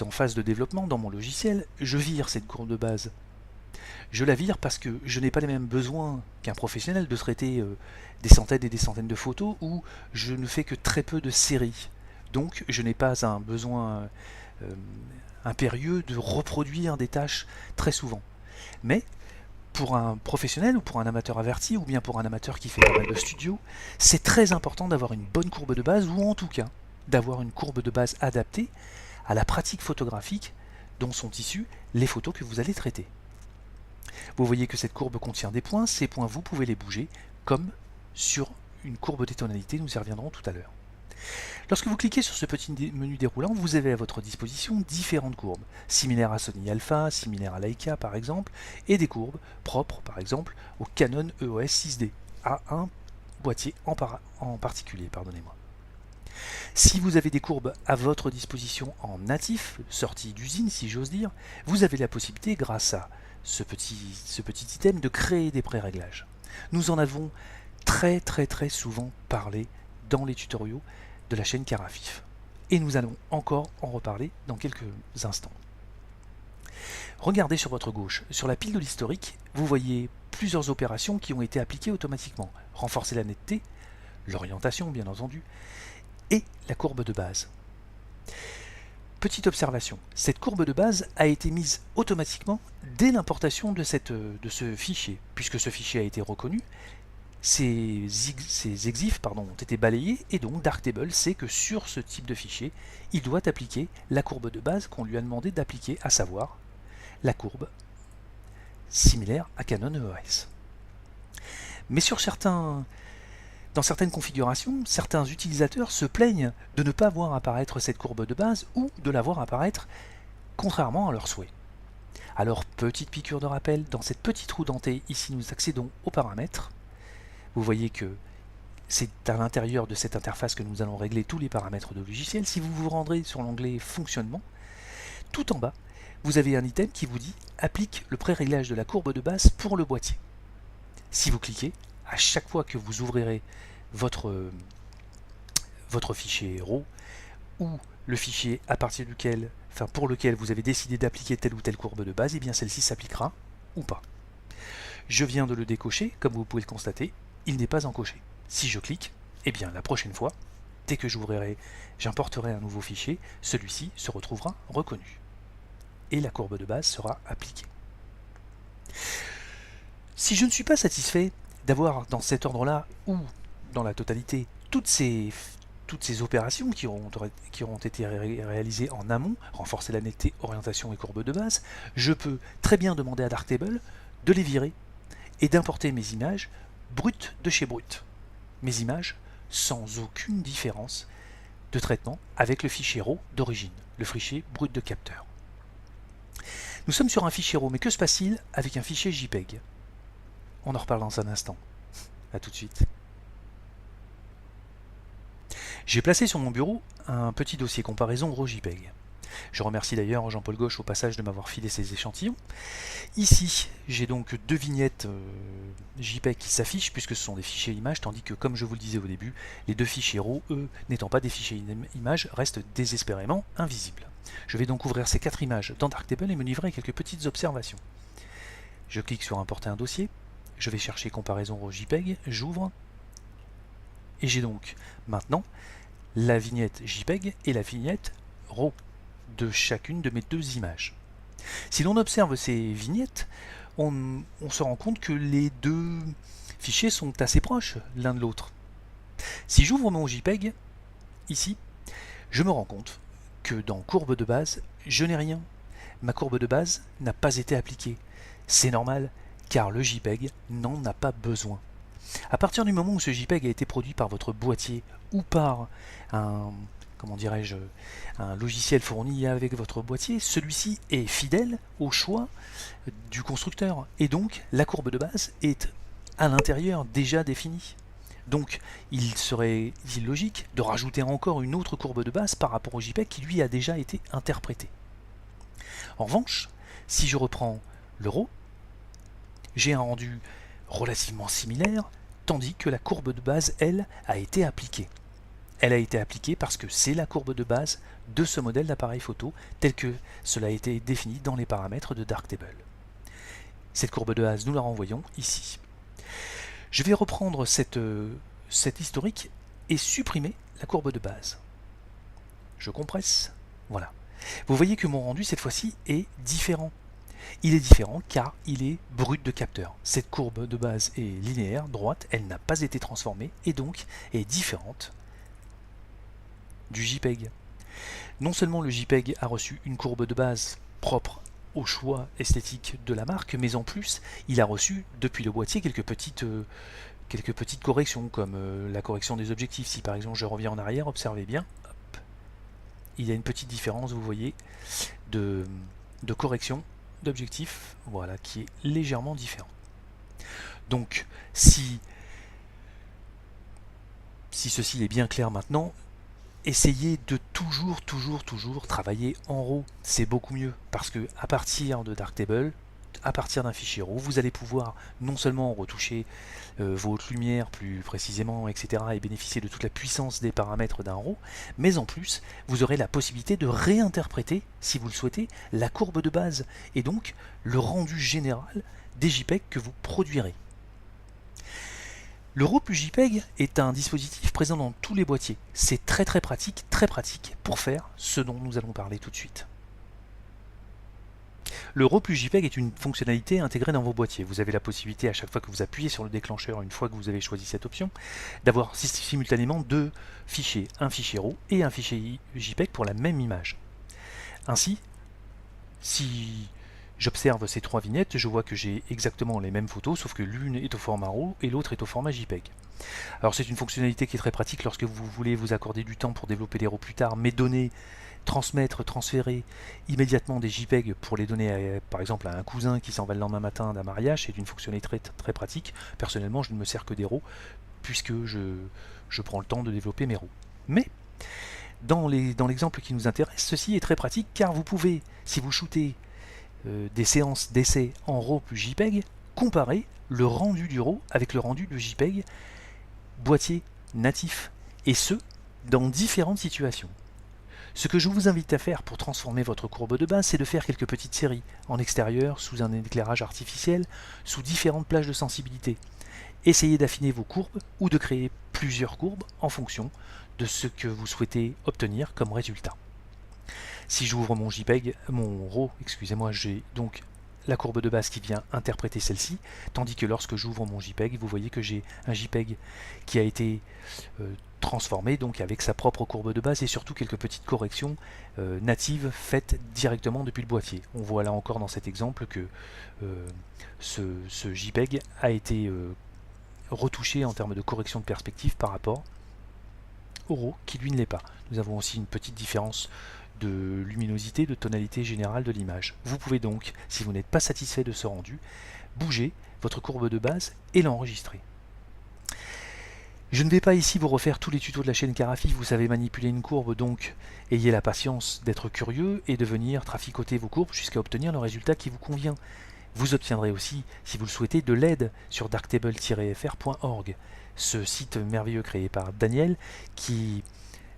en phase de développement dans mon logiciel, je vire cette courbe de base. Je la vire parce que je n'ai pas les mêmes besoins qu'un professionnel de traiter des centaines et des centaines de photos où je ne fais que très peu de séries. Donc je n'ai pas un besoin impérieux de reproduire des tâches très souvent. Mais pour un professionnel ou pour un amateur averti ou bien pour un amateur qui fait pas mal de studio, c'est très important d'avoir une bonne courbe de base ou en tout cas d'avoir une courbe de base adaptée à la pratique photographique dont sont issues les photos que vous allez traiter. Vous voyez que cette courbe contient des points, ces points vous pouvez les bouger comme sur une courbe des tonalités, nous y reviendrons tout à l'heure. Lorsque vous cliquez sur ce petit menu déroulant, vous avez à votre disposition différentes courbes, similaires à Sony Alpha, similaires à Leica par exemple, et des courbes propres par exemple au Canon EOS 6D, à un boîtier en particulier, pardonnez-moi. Si vous avez des courbes à votre disposition en natif, sorties d'usine si j'ose dire, vous avez la possibilité, grâce à ce petit item, de créer des pré-réglages. Nous en avons très souvent parlé dans les tutoriaux de la chaîne Carafif. Et nous allons encore en reparler dans quelques instants. Regardez sur votre gauche, sur la pile de l'historique, vous voyez plusieurs opérations qui ont été appliquées automatiquement. Renforcer la netteté, l'orientation bien entendu, et la courbe de base. Petite observation, cette courbe de base a été mise automatiquement dès l'importation de ce fichier, puisque ce fichier a été reconnu. Ces exifs ont été balayés et donc Darktable sait que sur ce type de fichier, il doit appliquer la courbe de base qu'on lui a demandé d'appliquer, à savoir la courbe similaire à Canon EOS. Mais dans certaines configurations, certains utilisateurs se plaignent de ne pas voir apparaître cette courbe de base ou de la voir apparaître contrairement à leur souhait. Alors, petite piqûre de rappel, dans cette petite roue dentée, ici nous accédons aux paramètres. Vous voyez que c'est à l'intérieur de cette interface que nous allons régler tous les paramètres de logiciel. Si vous vous rendrez sur l'onglet fonctionnement, tout en bas, vous avez un item qui vous dit applique le pré-réglage de la courbe de base pour le boîtier. Si vous cliquez, à chaque fois que vous ouvrirez votre fichier RAW ou le fichier à partir duquel, pour lequel vous avez décidé d'appliquer telle ou telle courbe de base, et bien celle-ci s'appliquera ou pas. Je viens de le décocher, comme vous pouvez le constater, il n'est pas encoché. Si je clique, et bien la prochaine fois, dès que j'importerai un nouveau fichier, celui-ci se retrouvera reconnu. Et la courbe de base sera appliquée. Si je ne suis pas satisfait d'avoir dans cet ordre-là, ou dans la totalité, toutes ces opérations qui auront été réalisées en amont, renforcer la netteté, orientation et courbe de base, je peux très bien demander à Darktable de les virer et d'importer mes images brutes de chez Brut. Mes images sans aucune différence de traitement avec le fichier RAW d'origine, le fichier brut de capteur. Nous sommes sur un fichier RAW, mais que se passe-t-il avec un fichier JPEG? On en reparle dans un instant. A tout de suite. J'ai placé sur mon bureau un petit dossier comparaison RAW JPEG. Je remercie d'ailleurs Jean-Paul Gauche au passage de m'avoir filé ces échantillons. Ici, j'ai donc deux vignettes JPEG qui s'affichent puisque ce sont des fichiers images, tandis que, comme je vous le disais au début, les deux fichiers RAW, eux, n'étant pas des fichiers images, restent désespérément invisibles. Je vais donc ouvrir ces 4 images dans Darktable et me livrer quelques petites observations. Je clique sur Importer un dossier, je vais chercher comparaison RAW JPEG, j'ouvre, et j'ai donc maintenant la vignette JPEG et la vignette RAW de chacune de mes deux images. Si l'on observe ces vignettes, on se rend compte que les deux fichiers sont assez proches l'un de l'autre. Si j'ouvre mon JPEG, ici, je me rends compte que dans courbe de base, je n'ai rien. Ma courbe de base n'a pas été appliquée. C'est normal, car le JPEG n'en a pas besoin. À partir du moment où ce JPEG a été produit par votre boîtier ou par un logiciel fourni avec votre boîtier, celui-ci est fidèle au choix du constructeur. Et donc, la courbe de base est à l'intérieur déjà définie. Donc, il serait illogique de rajouter encore une autre courbe de base par rapport au JPEG qui lui a déjà été interprété. En revanche, si je reprends le RAW, j'ai un rendu relativement similaire, tandis que la courbe de base, elle, a été appliquée. Elle a été appliquée parce que c'est la courbe de base de ce modèle d'appareil photo, tel que cela a été défini dans les paramètres de Darktable. Cette courbe de base, nous la renvoyons ici. Je vais reprendre cet historique et supprimer la courbe de base. Je compresse. Voilà. Vous voyez que mon rendu, cette fois-ci, est différent. Il est différent car il est brut de capteur. Cette courbe de base est linéaire, droite, elle n'a pas été transformée et donc est différente du JPEG. Non seulement le JPEG a reçu une courbe de base propre au choix esthétique de la marque, mais en plus, il a reçu depuis le boîtier quelques petites corrections, comme la correction des objectifs. Si par exemple je reviens en arrière, observez bien, hop, il y a une petite différence, vous voyez, de correction d'objectif, voilà, qui est légèrement différent. Donc, si ceci est bien clair maintenant, essayez de toujours travailler en RAW. C'est beaucoup mieux, parce que à partir de Darktable, à partir d'un fichier RAW, vous allez pouvoir non seulement retoucher vos hautes lumières plus précisément, etc., et bénéficier de toute la puissance des paramètres d'un RAW, mais en plus, vous aurez la possibilité de réinterpréter, si vous le souhaitez, la courbe de base, et donc le rendu général des JPEG que vous produirez. Le RAW plus JPEG est un dispositif présent dans tous les boîtiers. C'est très pratique pour faire ce dont nous allons parler tout de suite. Le RAW plus JPEG est une fonctionnalité intégrée dans vos boîtiers. Vous avez la possibilité, à chaque fois que vous appuyez sur le déclencheur, une fois que vous avez choisi cette option, d'avoir simultanément deux fichiers, un fichier RAW et un fichier JPEG pour la même image. Ainsi, si j'observe ces trois vignettes, je vois que j'ai exactement les mêmes photos, sauf que l'une est au format RAW et l'autre est au format JPEG. Alors c'est une fonctionnalité qui est très pratique lorsque vous voulez vous accorder du temps pour développer les RAW plus tard, mais donner, transmettre, transférer immédiatement des JPEG pour les donner par exemple à un cousin qui s'en va le lendemain matin d'un mariage. C'est une fonctionnalité très pratique. Personnellement, je ne me sers que des RAW puisque je prends le temps de développer mes RAW. Mais dans l'exemple qui nous intéresse, ceci est très pratique car vous pouvez, si vous shootez des séances d'essai en RAW plus JPEG, comparer le rendu du RAW avec le rendu de JPEG boîtier natif, et ce, dans différentes situations. Ce que je vous invite à faire pour transformer votre courbe de base, c'est de faire quelques petites séries, en extérieur, sous un éclairage artificiel, sous différentes plages de sensibilité. Essayez d'affiner vos courbes ou de créer plusieurs courbes en fonction de ce que vous souhaitez obtenir comme résultat. Si j'ouvre mon JPEG, mon RAW, excusez-moi, j'ai donc la courbe de base qui vient interpréter celle-ci, tandis que lorsque j'ouvre mon JPEG, vous voyez que j'ai un JPEG qui a été transformé donc avec sa propre courbe de base et surtout quelques petites corrections natives faites directement depuis le boîtier. On voit là encore dans cet exemple que ce JPEG a été retouché en termes de correction de perspective par rapport au RAW qui lui ne l'est pas. Nous avons aussi une petite différence de luminosité, de tonalité générale de l'image. Vous pouvez donc, si vous n'êtes pas satisfait de ce rendu, bouger votre courbe de base et l'enregistrer. Je ne vais pas ici vous refaire tous les tutos de la chaîne Carafi, vous savez manipuler une courbe, donc ayez la patience d'être curieux et de venir traficoter vos courbes jusqu'à obtenir le résultat qui vous convient. Vous obtiendrez aussi, si vous le souhaitez, de l'aide sur darktable-fr.org, ce site merveilleux créé par Daniel qui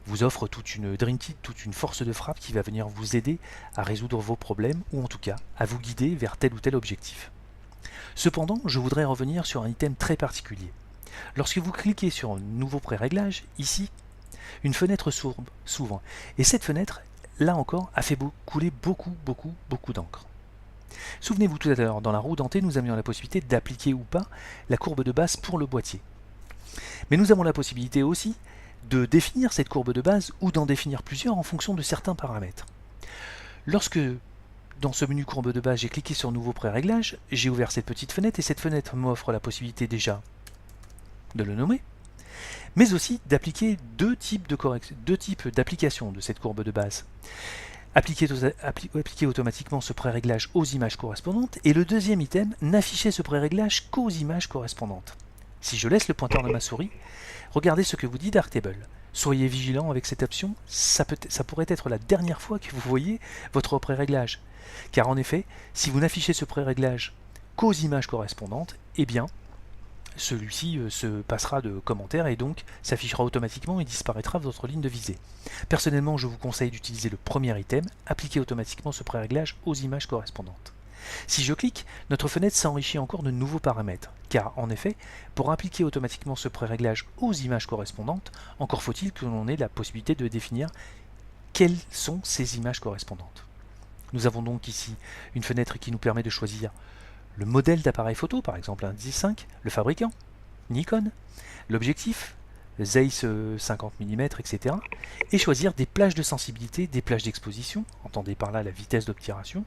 vous offre toute une Dream Team, toute une force de frappe qui va venir vous aider à résoudre vos problèmes ou en tout cas à vous guider vers tel ou tel objectif. Cependant, je voudrais revenir sur un item très particulier. Lorsque vous cliquez sur un nouveau pré-réglage, ici, une fenêtre s'ouvre. Et cette fenêtre, là encore, a fait couler beaucoup d'encre. Souvenez-vous tout à l'heure, dans la roue dentée, nous avions la possibilité d'appliquer ou pas la courbe de base pour le boîtier. Mais nous avons la possibilité aussi de définir cette courbe de base ou d'en définir plusieurs en fonction de certains paramètres. Lorsque, dans ce menu courbe de base, j'ai cliqué sur nouveau pré-réglage, j'ai ouvert cette petite fenêtre et cette fenêtre m'offre la possibilité déjà de le nommer, mais aussi d'appliquer deux types d'applications de cette courbe de base. Appliquer automatiquement ce pré-réglage aux images correspondantes et le deuxième item, n'afficher ce pré-réglage qu'aux images correspondantes. Si je laisse le pointeur de ma souris, regardez ce que vous dit Darktable. Soyez vigilant avec cette option, ça pourrait être la dernière fois que vous voyez votre pré-réglage. Car en effet, si vous n'affichez ce pré-réglage qu'aux images correspondantes, eh bien, celui-ci se passera de commentaires et donc s'affichera automatiquement et disparaîtra de votre ligne de visée. Personnellement, je vous conseille d'utiliser le premier item, appliquer automatiquement ce pré-réglage aux images correspondantes. Si je clique, notre fenêtre s'enrichit encore de nouveaux paramètres, car en effet, pour appliquer automatiquement ce pré-réglage aux images correspondantes, encore faut-il que l'on ait la possibilité de définir quelles sont ces images correspondantes. Nous avons donc ici une fenêtre qui nous permet de choisir le modèle d'appareil photo, par exemple un D5, le fabricant, Nikon, l'objectif, Zeiss 50 mm, etc. et choisir des plages de sensibilité, des plages d'exposition, entendez par là la vitesse d'obturation,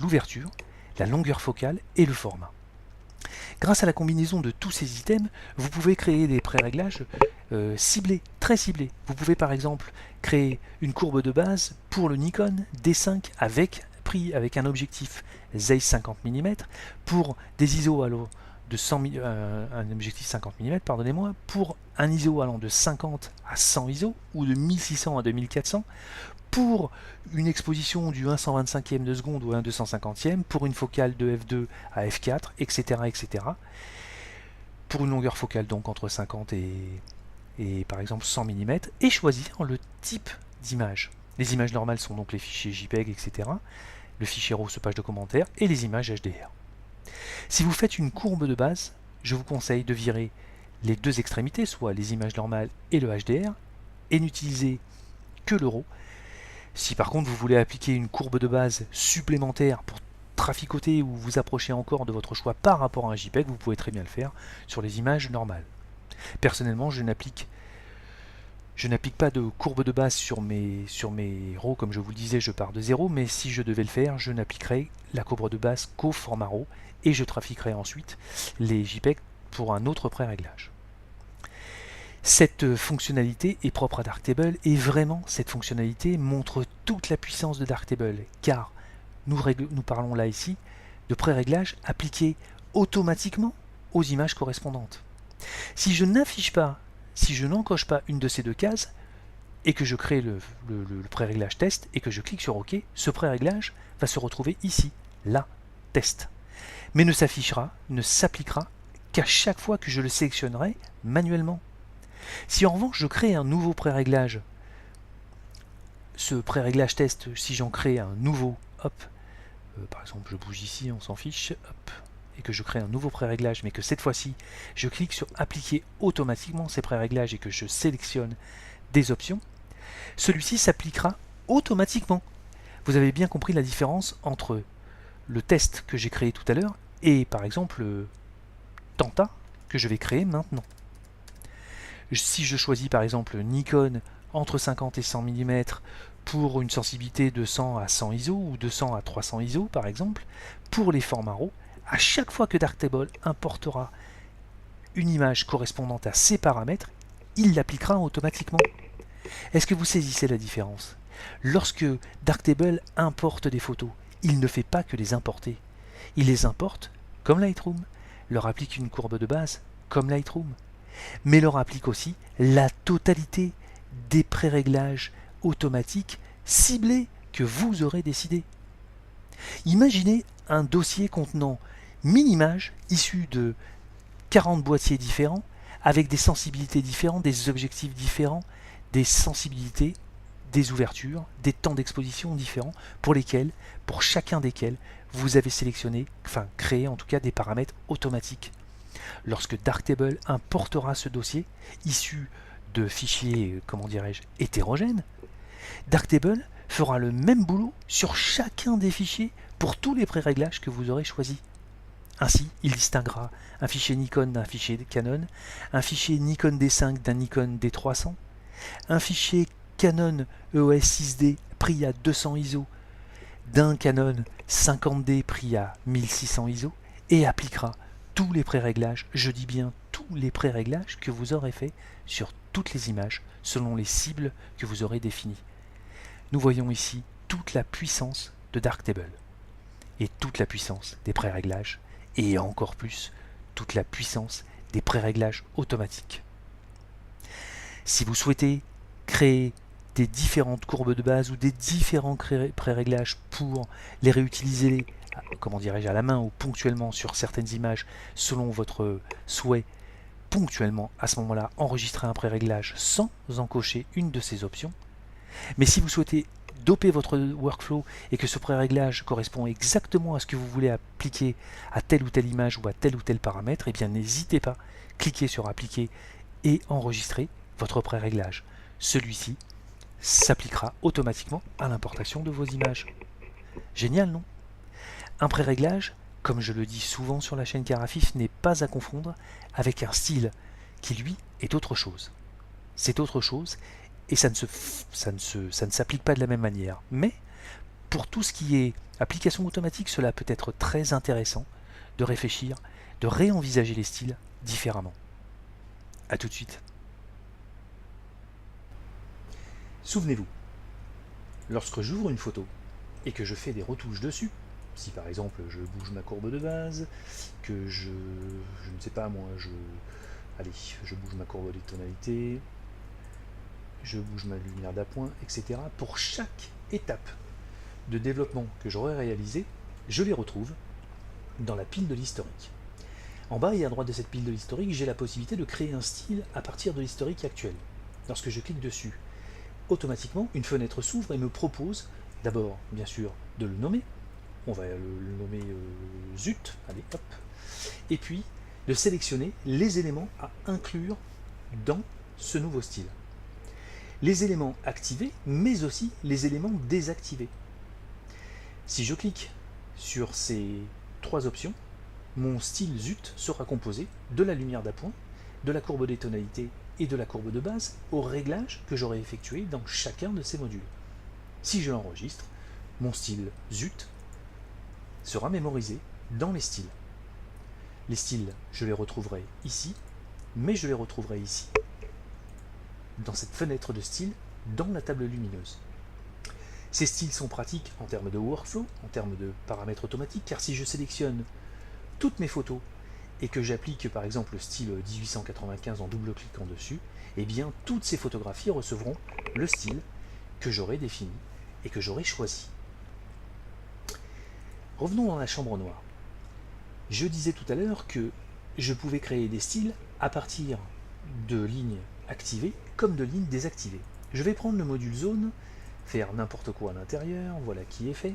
l'ouverture, la longueur focale et le format. Grâce à la combinaison de tous ces items, vous pouvez créer des pré-réglages ciblés, très ciblés. Vous pouvez par exemple créer une courbe de base pour le Nikon D5 pris avec un objectif Zeiss 50 mm pour des ISO allant de 100 un objectif 50 mm, pardonnez-moi, pour un ISO allant de 50 à 100 ISO ou de 1600 à 2400 pour une exposition du 1/125e de seconde ou 1/250e, pour une focale de f2 à f4, etc., etc. Pour une longueur focale donc entre 50 et par exemple 100 mm, et choisir le type d'image. Les images normales sont donc les fichiers JPEG, etc. Le fichier RAW se page de commentaires et les images HDR. Si vous faites une courbe de base, je vous conseille de virer les deux extrémités, soit les images normales et le HDR, et n'utiliser que le RAW. Si par contre vous voulez appliquer une courbe de base supplémentaire pour traficoter ou vous approcher encore de votre choix par rapport à un JPEG, vous pouvez très bien le faire sur les images normales. Personnellement, je n'applique pas de courbe de base sur mes RAW, comme je vous le disais, je pars de zéro, mais si je devais le faire, je n'appliquerai la courbe de base qu'au format RAW et je trafiquerai ensuite les JPEG pour un autre pré-réglage. Cette fonctionnalité est propre à Darktable et vraiment cette fonctionnalité montre toute la puissance de Darktable car nous parlons là ici de pré-réglage appliqué automatiquement aux images correspondantes. Si je n'affiche pas, si je n'encoche pas une de ces deux cases et que je crée le pré-réglage test et que je clique sur OK, ce pré-réglage va se retrouver ici, là, test. Mais ne s'affichera, ne s'appliquera qu'à chaque fois que je le sélectionnerai manuellement. Si en revanche je crée un nouveau pré-réglage, ce pré-réglage test, si j'en crée un nouveau, hop, par exemple je bouge ici, on s'en fiche, hop, et que je crée un nouveau pré-réglage, mais que cette fois-ci je clique sur appliquer automatiquement ces pré-réglages et que je sélectionne des options, celui-ci s'appliquera automatiquement. Vous avez bien compris la différence entre le test que j'ai créé tout à l'heure et par exemple le Tenta que je vais créer maintenant. Si je choisis par exemple Nikon entre 50 et 100 mm pour une sensibilité de 100 à 100 ISO ou de 100 à 300 ISO par exemple, pour les formats RAW, à chaque fois que Darktable importera une image correspondante à ces paramètres, il l'appliquera automatiquement. Est-ce que vous saisissez la différence? Lorsque Darktable importe des photos, il ne fait pas que les importer. Il les importe comme Lightroom, leur applique une courbe de base comme Lightroom, mais leur applique aussi la totalité des pré-réglages automatiques ciblés que vous aurez décidé. Imaginez un dossier contenant 1000 images issues de 40 boîtiers différents, avec des sensibilités différentes, des objectifs différents, des sensibilités, des ouvertures, des temps d'exposition différents, pour chacun desquels, vous avez sélectionné, enfin créé en tout cas des paramètres automatiques. Lorsque Darktable importera ce dossier, issu de fichiers, comment dirais-je, hétérogènes, Darktable fera le même boulot sur chacun des fichiers pour tous les pré-réglages que vous aurez choisis. Ainsi, il distinguera un fichier Nikon d'un fichier Canon, un fichier Nikon D5 d'un Nikon D300, un fichier Canon EOS 6D pris à 200 ISO d'un Canon 50D pris à 1600 ISO et appliquera tous les pré-réglages, je dis bien tous les pré-réglages que vous aurez fait sur toutes les images selon les cibles que vous aurez définies. Nous voyons ici toute la puissance de Darktable et toute la puissance des pré-réglages et encore plus toute la puissance des pré-réglages automatiques. Si vous souhaitez créer des différentes courbes de base ou des différents pré-réglages pour les réutiliser, comment dirais-je, à la main ou ponctuellement sur certaines images selon votre souhait, ponctuellement à ce moment-là enregistrer un pré-réglage sans encocher une de ces options. Mais si vous souhaitez doper votre workflow et que ce pré-réglage correspond exactement à ce que vous voulez appliquer à telle ou telle image ou à tel ou tel paramètre, eh bien n'hésitez pas, cliquez sur appliquer et enregistrez votre pré-réglage. Celui-ci s'appliquera automatiquement à l'importation de vos images. Génial, non? Un pré-réglage, comme je le dis souvent sur la chaîne Carafif, n'est pas à confondre avec un style qui, lui, est autre chose. C'est autre chose et ça ne s'applique pas de la même manière. Mais pour tout ce qui est application automatique, cela peut être très intéressant de réfléchir, de réenvisager les styles différemment. A tout de suite. Souvenez-vous, lorsque j'ouvre une photo et que je fais des retouches dessus, si par exemple je bouge ma courbe de base, que je ne sais pas moi, je bouge ma courbe des tonalités, je bouge ma lumière d'appoint, etc. Pour chaque étape de développement que j'aurai réalisé, je les retrouve dans la pile de l'historique. En bas et à droite de cette pile de l'historique, j'ai la possibilité de créer un style à partir de l'historique actuel. Lorsque je clique dessus, automatiquement, une fenêtre s'ouvre et me propose d'abord, bien sûr, de le nommer. On va le nommer Zut, allez hop. Et puis, de sélectionner les éléments à inclure dans ce nouveau style. Les éléments activés, mais aussi les éléments désactivés. Si je clique sur ces trois options, mon style Zut sera composé de la lumière d'appoint, de la courbe des tonalités et de la courbe de base au réglage que j'aurai effectué dans chacun de ces modules. Si je l'enregistre, mon style Zut sera mémorisé dans les styles. Les styles, je les retrouverai ici, mais je les retrouverai ici dans cette fenêtre de style dans la table lumineuse. Ces styles sont pratiques en termes de workflow, en termes de paramètres automatiques, car si je sélectionne toutes mes photos et que j'applique par exemple le style 1895 en double-cliquant dessus, eh bien toutes ces photographies recevront le style que j'aurai défini et que j'aurai choisi. Revenons dans la chambre noire. Je disais tout à l'heure que je pouvais créer des styles à partir de lignes activées comme de lignes désactivées. Je vais prendre le module zone, faire n'importe quoi à l'intérieur, voilà qui est fait,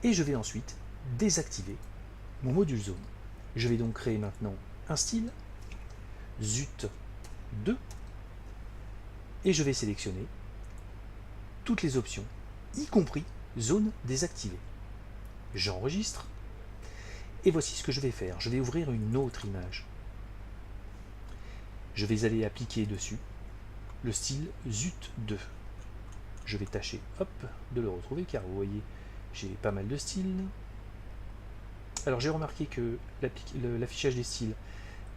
et je vais ensuite désactiver mon module zone. Je vais donc créer maintenant un style, ZUT2, et je vais sélectionner toutes les options, y compris zone désactivée. J'enregistre, et voici ce que je vais faire. Je vais ouvrir une autre image. Je vais aller appliquer dessus le style ZUT2. Je vais tâcher, hop, de le retrouver, car vous voyez, j'ai pas mal de styles. Alors j'ai remarqué que l'affichage des styles,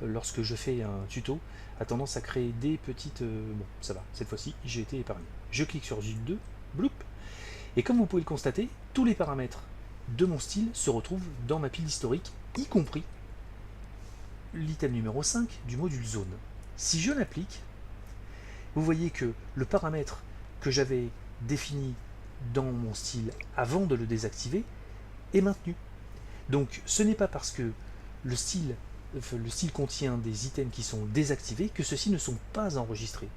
lorsque je fais un tuto, a tendance à créer des petites... bon, ça va, cette fois-ci, j'ai été épargné. Je clique sur ZUT2, bloup, et comme vous pouvez le constater, tous les paramètres de mon style se retrouvent dans ma pile historique, y compris l'item numéro 5 du module zone. Si je l'applique, vous voyez que le paramètre que j'avais défini dans mon style avant de le désactiver est maintenu. Donc ce n'est pas parce que le style contient des items qui sont désactivés que ceux-ci ne sont pas enregistrés.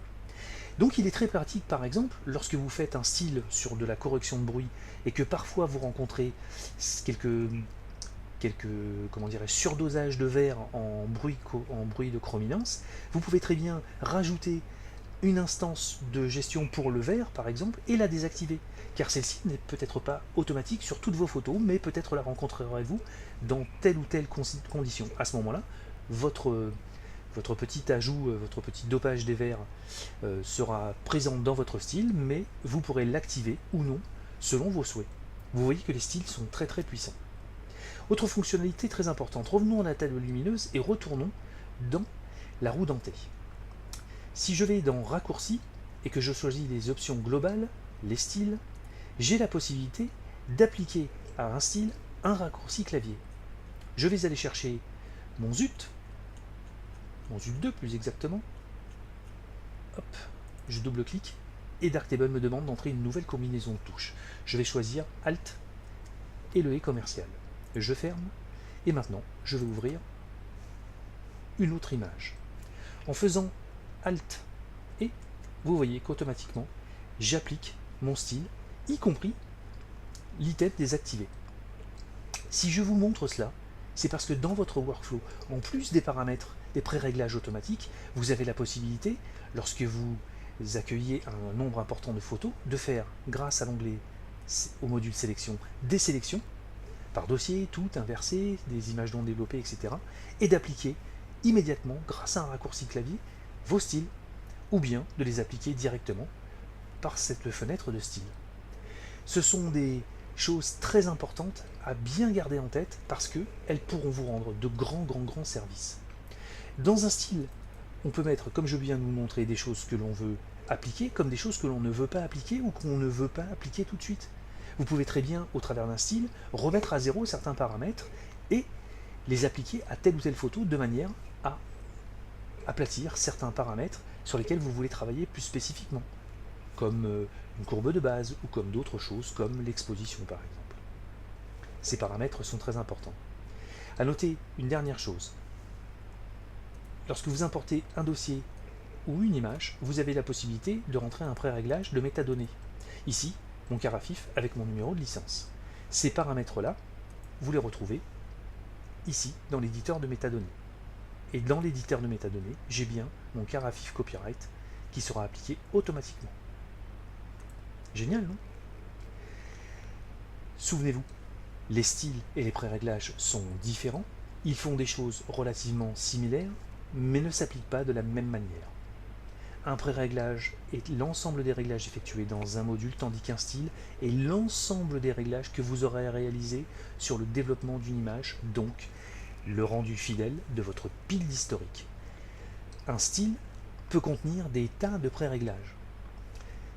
Donc il est très pratique par exemple lorsque vous faites un style sur de la correction de bruit et que parfois vous rencontrez quelques comment dirais, surdosages de verre en bruit de chrominance, vous pouvez très bien rajouter une instance de gestion pour le verre par exemple et la désactiver, car celle-ci n'est peut-être pas automatique sur toutes vos photos, mais peut-être la rencontrerez-vous dans telle ou telle condition. À ce moment-là, votre petit ajout, votre petit dopage des verres sera présent dans votre style, mais vous pourrez l'activer ou non selon vos souhaits. Vous voyez que les styles sont très très puissants. Autre fonctionnalité très importante, revenons à la table lumineuse et retournons dans la roue dentée. Si je vais dans raccourci et que je choisis les options globales, les styles, j'ai la possibilité d'appliquer à un style un raccourci clavier. Je vais aller chercher mon ZUT2 plus exactement. Hop, je double-clique et Darktable me demande d'entrer une nouvelle combinaison de touches. Je vais choisir Alt et le E commercial. Je ferme et maintenant je vais ouvrir une autre image. En faisant Alt et vous voyez qu'automatiquement j'applique mon style, y compris l'item désactivé. Si je vous montre cela, c'est parce que dans votre workflow, en plus des paramètres, des pré-réglages automatiques, vous avez la possibilité, lorsque vous accueillez un nombre important de photos, de faire, grâce à l'onglet au module sélection, des sélections par dossier, tout, inversé, des images non développées, etc. et d'appliquer immédiatement, grâce à un raccourci clavier, vos styles, ou bien de les appliquer directement par cette fenêtre de style. Ce sont des choses très importantes à bien garder en tête parce qu'elles pourront vous rendre de grands services. Dans un style, on peut mettre, comme je viens de vous montrer, des choses que l'on veut appliquer, comme des choses que l'on ne veut pas appliquer ou qu'on ne veut pas appliquer tout de suite. Vous pouvez très bien, au travers d'un style, remettre à zéro certains paramètres et les appliquer à telle ou telle photo de manière à aplatir certains paramètres sur lesquels vous voulez travailler plus spécifiquement, comme une courbe de base ou comme d'autres choses, comme l'exposition par exemple. Ces paramètres sont très importants. À noter une dernière chose. Lorsque vous importez un dossier ou une image, vous avez la possibilité de rentrer un pré-réglage de métadonnées. Ici, mon carafif avec mon numéro de licence. Ces paramètres-là, vous les retrouvez ici, dans l'éditeur de métadonnées. Et dans l'éditeur de métadonnées, j'ai bien mon carafif copyright qui sera appliqué automatiquement. Génial, non? Souvenez-vous, les styles et les pré-réglages sont différents, ils font des choses relativement similaires, mais ne s'appliquent pas de la même manière. Un pré-réglage est l'ensemble des réglages effectués dans un module, tandis qu'un style est l'ensemble des réglages que vous aurez réalisés sur le développement d'une image, donc le rendu fidèle de votre pile d'historique. Un style peut contenir des tas de pré-réglages.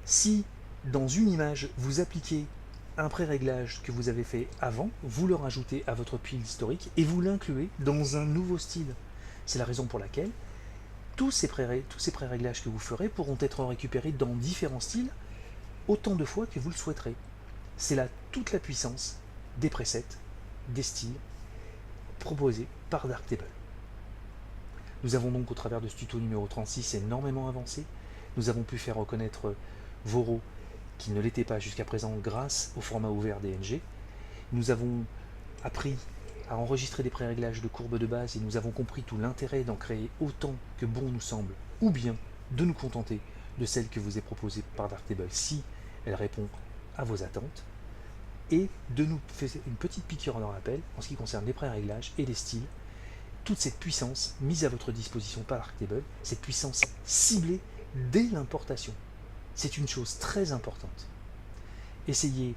Si dans une image vous appliquez un pré-réglage que vous avez fait avant, vous le rajoutez à votre pile historique et vous l'incluez dans un nouveau style. C'est la raison pour laquelle tous ces pré-réglages que vous ferez pourront être récupérés dans différents styles autant de fois que vous le souhaiterez. C'est là toute la puissance des presets, des styles proposés par Darktable. Nous avons donc au travers de ce tuto numéro 36 énormément avancé. Nous avons pu faire reconnaître vos RAW qui ne l'étaient pas jusqu'à présent grâce au format ouvert DNG. Nous avons appris à enregistrer des pré-réglages de courbes de base et nous avons compris tout l'intérêt d'en créer autant que bon nous semble, ou bien de nous contenter de celle que vous est proposée par Darktable si elle répond à vos attentes, et de nous faire une petite piqûre de rappel en ce qui concerne les pré-réglages et les styles, toute cette puissance mise à votre disposition par Darktable, cette puissance ciblée dès l'importation. C'est une chose très importante. Essayez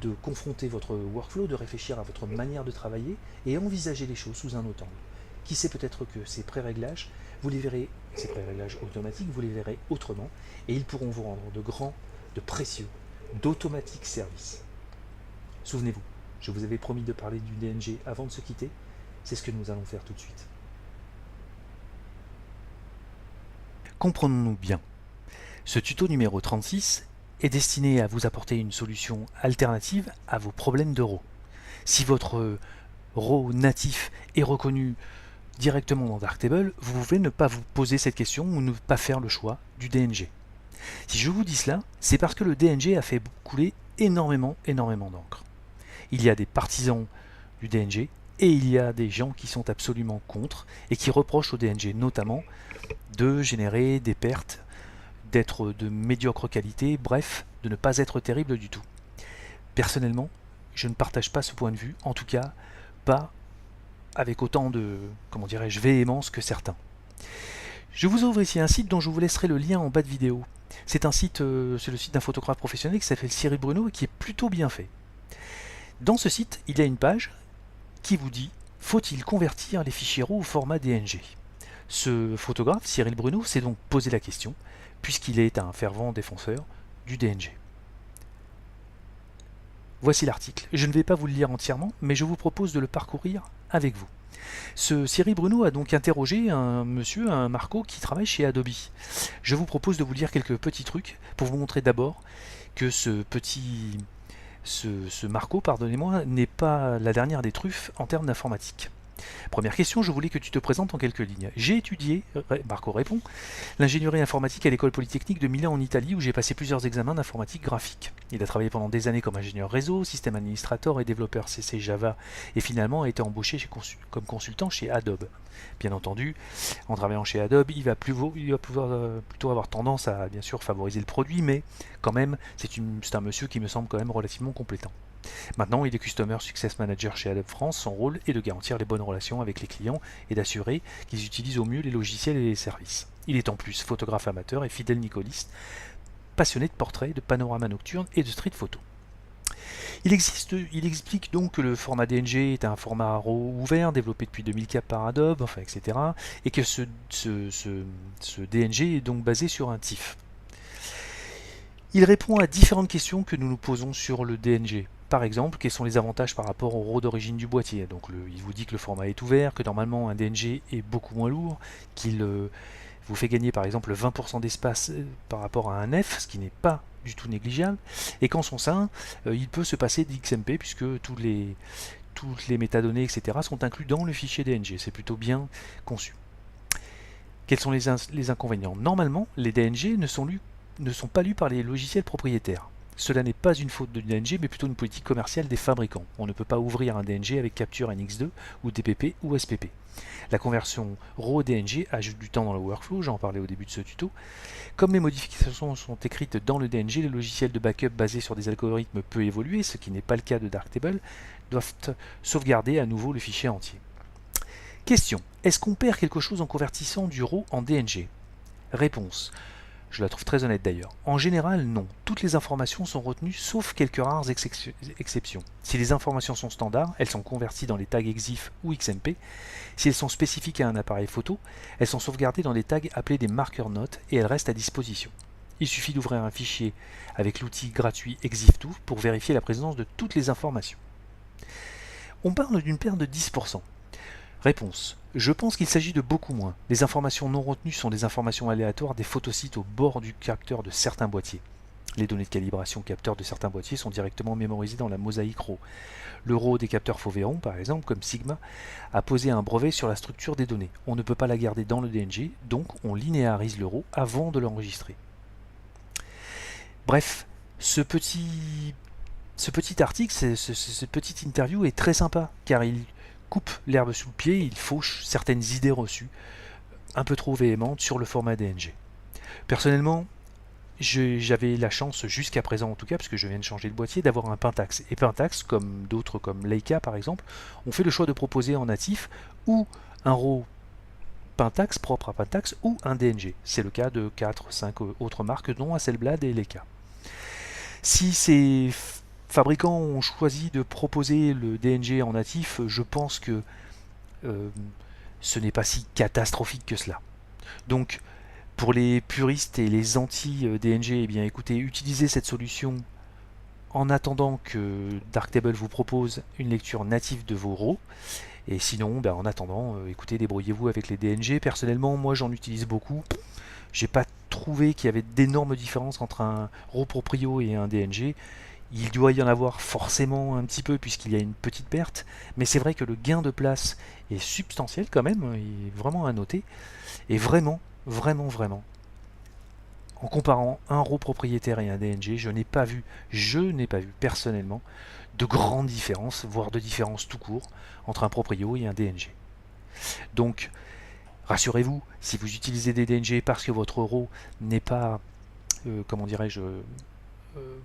de confronter votre workflow, de réfléchir à votre manière de travailler et envisager les choses sous un autre angle. Qui sait, peut-être que ces pré-réglages, vous les verrez, ces pré-réglages automatiques, vous les verrez autrement et ils pourront vous rendre de grands, de précieux, d'automatiques services. Souvenez-vous, je vous avais promis de parler du DNG avant de se quitter, c'est ce que nous allons faire tout de suite. Comprenons-nous bien. Ce tuto numéro 36 est destiné à vous apporter une solution alternative à vos problèmes de RAW. Si votre RAW natif est reconnu directement dans Darktable, vous pouvez ne pas vous poser cette question ou ne pas faire le choix du DNG. Si je vous dis cela, c'est parce que le DNG a fait couler énormément d'encre. Il y a des partisans du DNG et il y a des gens qui sont absolument contre et qui reprochent au DNG notamment de générer des pertes, d'être de médiocre qualité, bref, de ne pas être terrible du tout. Personnellement, je ne partage pas ce point de vue, en tout cas pas avec autant de, comment dirais-je, véhémence que certains. Je vous ouvre ici un site dont je vous laisserai le lien en bas de vidéo. C'est un site, c'est le site d'un photographe professionnel qui s'appelle Cyril Bruno et qui est plutôt bien fait. Dans ce site, il y a une page qui vous dit « Faut-il convertir les fichiers RAW au format DNG ?» Ce photographe, Cyril Bruno, s'est donc posé la question, puisqu'il est un fervent défenseur du DNG. Voici l'article. Je ne vais pas vous le lire entièrement, mais je vous propose de le parcourir avec vous. Ce Cyril Bruno a donc interrogé un Marco, qui travaille chez Adobe. Je vous propose de vous lire quelques petits trucs pour vous montrer d'abord que ce Marco, pardonnez-moi, n'est pas la dernière des truffes en termes d'informatique. Première question, je voulais que tu te présentes en quelques lignes. J'ai étudié, Marco répond, l'ingénierie informatique à l'école polytechnique de Milan en Italie où j'ai passé plusieurs examens d'informatique graphique. Il a travaillé pendant des années comme ingénieur réseau, système administrateur et développeur CC Java et finalement a été embauché comme consultant chez Adobe. Bien entendu, en travaillant chez Adobe, il va plutôt avoir tendance à bien sûr favoriser le produit, mais quand même, c'est un monsieur qui me semble quand même relativement compétent. Maintenant, il est Customer Success Manager chez Adobe France. Son rôle est de garantir les bonnes relations avec les clients et d'assurer qu'ils utilisent au mieux les logiciels et les services. Il est en plus photographe amateur et fidèle nicoliste, passionné de portraits, de panoramas nocturnes et de street photo. Il explique donc que le format DNG est un format RAW ouvert, développé depuis 2004 par Adobe, enfin, etc. Et que ce DNG est donc basé sur un TIFF. Il répond à différentes questions que nous nous posons sur le DNG. Par exemple, quels sont les avantages par rapport au RAW d'origine du boîtier? Donc il vous dit que le format est ouvert, que normalement un DNG est beaucoup moins lourd, qu'il vous fait gagner par exemple 20% d'espace par rapport à un F, ce qui n'est pas du tout négligeable, et qu'en son sein, il peut se passer d'XMP puisque toutes les métadonnées, etc. sont inclus dans le fichier DNG. C'est plutôt bien conçu. Quels sont les inconvénients? Normalement, les DNG ne sont pas lus par les logiciels propriétaires. Cela n'est pas une faute de DNG, mais plutôt une politique commerciale des fabricants. On ne peut pas ouvrir un DNG avec Capture NX2 ou DPP ou SPP. La conversion RAW DNG ajoute du temps dans le workflow, j'en parlais au début de ce tuto. Comme les modifications sont écrites dans le DNG, les logiciels de backup basés sur des algorithmes peu évolués, ce qui n'est pas le cas de Darktable, doivent sauvegarder à nouveau le fichier entier. Question. Est-ce qu'on perd quelque chose en convertissant du RAW en DNG? Réponse. Je la trouve très honnête d'ailleurs. En général, non. Toutes les informations sont retenues sauf quelques rares exceptions. Si les informations sont standards, elles sont converties dans les tags EXIF ou XMP. Si elles sont spécifiques à un appareil photo, elles sont sauvegardées dans des tags appelés des marqueurs notes et elles restent à disposition. Il suffit d'ouvrir un fichier avec l'outil gratuit EXIF2 pour vérifier la présence de toutes les informations. On parle d'une perte de 10%. Réponse. Je pense qu'il s'agit de beaucoup moins. Les informations non retenues sont des informations aléatoires des photosites au bord du capteur de certains boîtiers. Les données de calibration capteurs de certains boîtiers sont directement mémorisées dans la mosaïque RAW. Le RAW des capteurs Foveron, par exemple, comme Sigma, a posé un brevet sur la structure des données. On ne peut pas la garder dans le DNG, donc on linéarise le RAW avant de l'enregistrer. Bref, ce petit article, cette petite interview est très sympa, car il coupe l'herbe sous le pied, il fauche certaines idées reçues, un peu trop véhémentes, sur le format DNG. Personnellement, j'avais la chance, jusqu'à présent en tout cas, parce que je viens de changer de boîtier, d'avoir un Pentax. Et Pentax, comme d'autres comme Leica par exemple, ont fait le choix de proposer en natif ou un RAW Pentax propre à Pentax ou un DNG. C'est le cas de 4-5 autres marques, dont Hasselblad et Leica. Si ces fabricants ont choisi de proposer le DNG en natif, je pense que ce n'est pas si catastrophique que cela. Donc, pour les puristes et les anti-DNG, eh bien écoutez, utilisez cette solution en attendant que Darktable vous propose une lecture native de vos RAW. Et sinon, en attendant, écoutez, débrouillez-vous avec les DNG. Personnellement, moi j'en utilise beaucoup. J'ai pas trouvé qu'il y avait d'énormes différences entre un RAW proprio et un DNG. Il doit y en avoir forcément un petit peu puisqu'il y a une petite perte, mais c'est vrai que le gain de place est substantiel quand même, il est vraiment à noter, et vraiment, en comparant un RAW propriétaire et un DNG, je n'ai pas vu personnellement de grandes différences, voire de différences tout court, entre un proprio et un DNG. Donc, rassurez-vous, si vous utilisez des DNG parce que votre RAW n'est pas,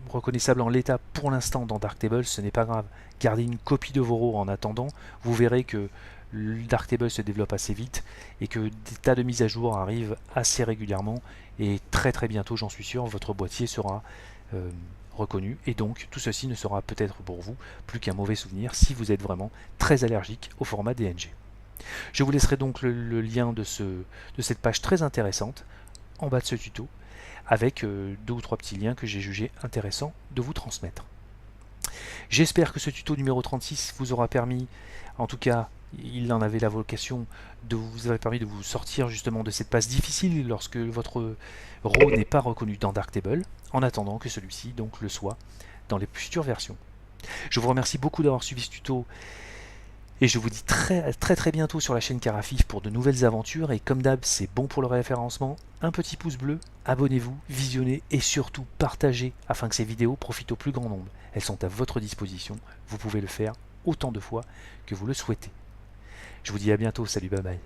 reconnaissable en l'état pour l'instant dans Darktable, ce n'est pas grave. Gardez une copie de vos RAW en attendant, vous verrez que Darktable se développe assez vite et que des tas de mises à jour arrivent assez régulièrement et très bientôt, j'en suis sûr, votre boîtier sera reconnu et donc tout ceci ne sera peut-être pour vous plus qu'un mauvais souvenir si vous êtes vraiment très allergique au format DNG. Je vous laisserai donc le lien de cette page très intéressante en bas de ce tuto avec 2 ou 3 petits liens que j'ai jugé intéressants de vous transmettre. J'espère que ce tuto numéro 36 vous aura permis, en tout cas il en avait la vocation, vous avait permis de vous sortir justement de cette passe difficile lorsque votre RAW n'est pas reconnu dans Darktable, en attendant que celui-ci donc le soit dans les futures versions. Je vous remercie beaucoup d'avoir suivi ce tuto et je vous dis très bientôt sur la chaîne Carafif pour de nouvelles aventures. Et comme d'hab, c'est bon pour le référencement, un petit pouce bleu, abonnez-vous, visionnez et surtout partagez afin que ces vidéos profitent au plus grand nombre. Elles sont à votre disposition, vous pouvez le faire autant de fois que vous le souhaitez. Je vous dis à bientôt, salut, bye bye.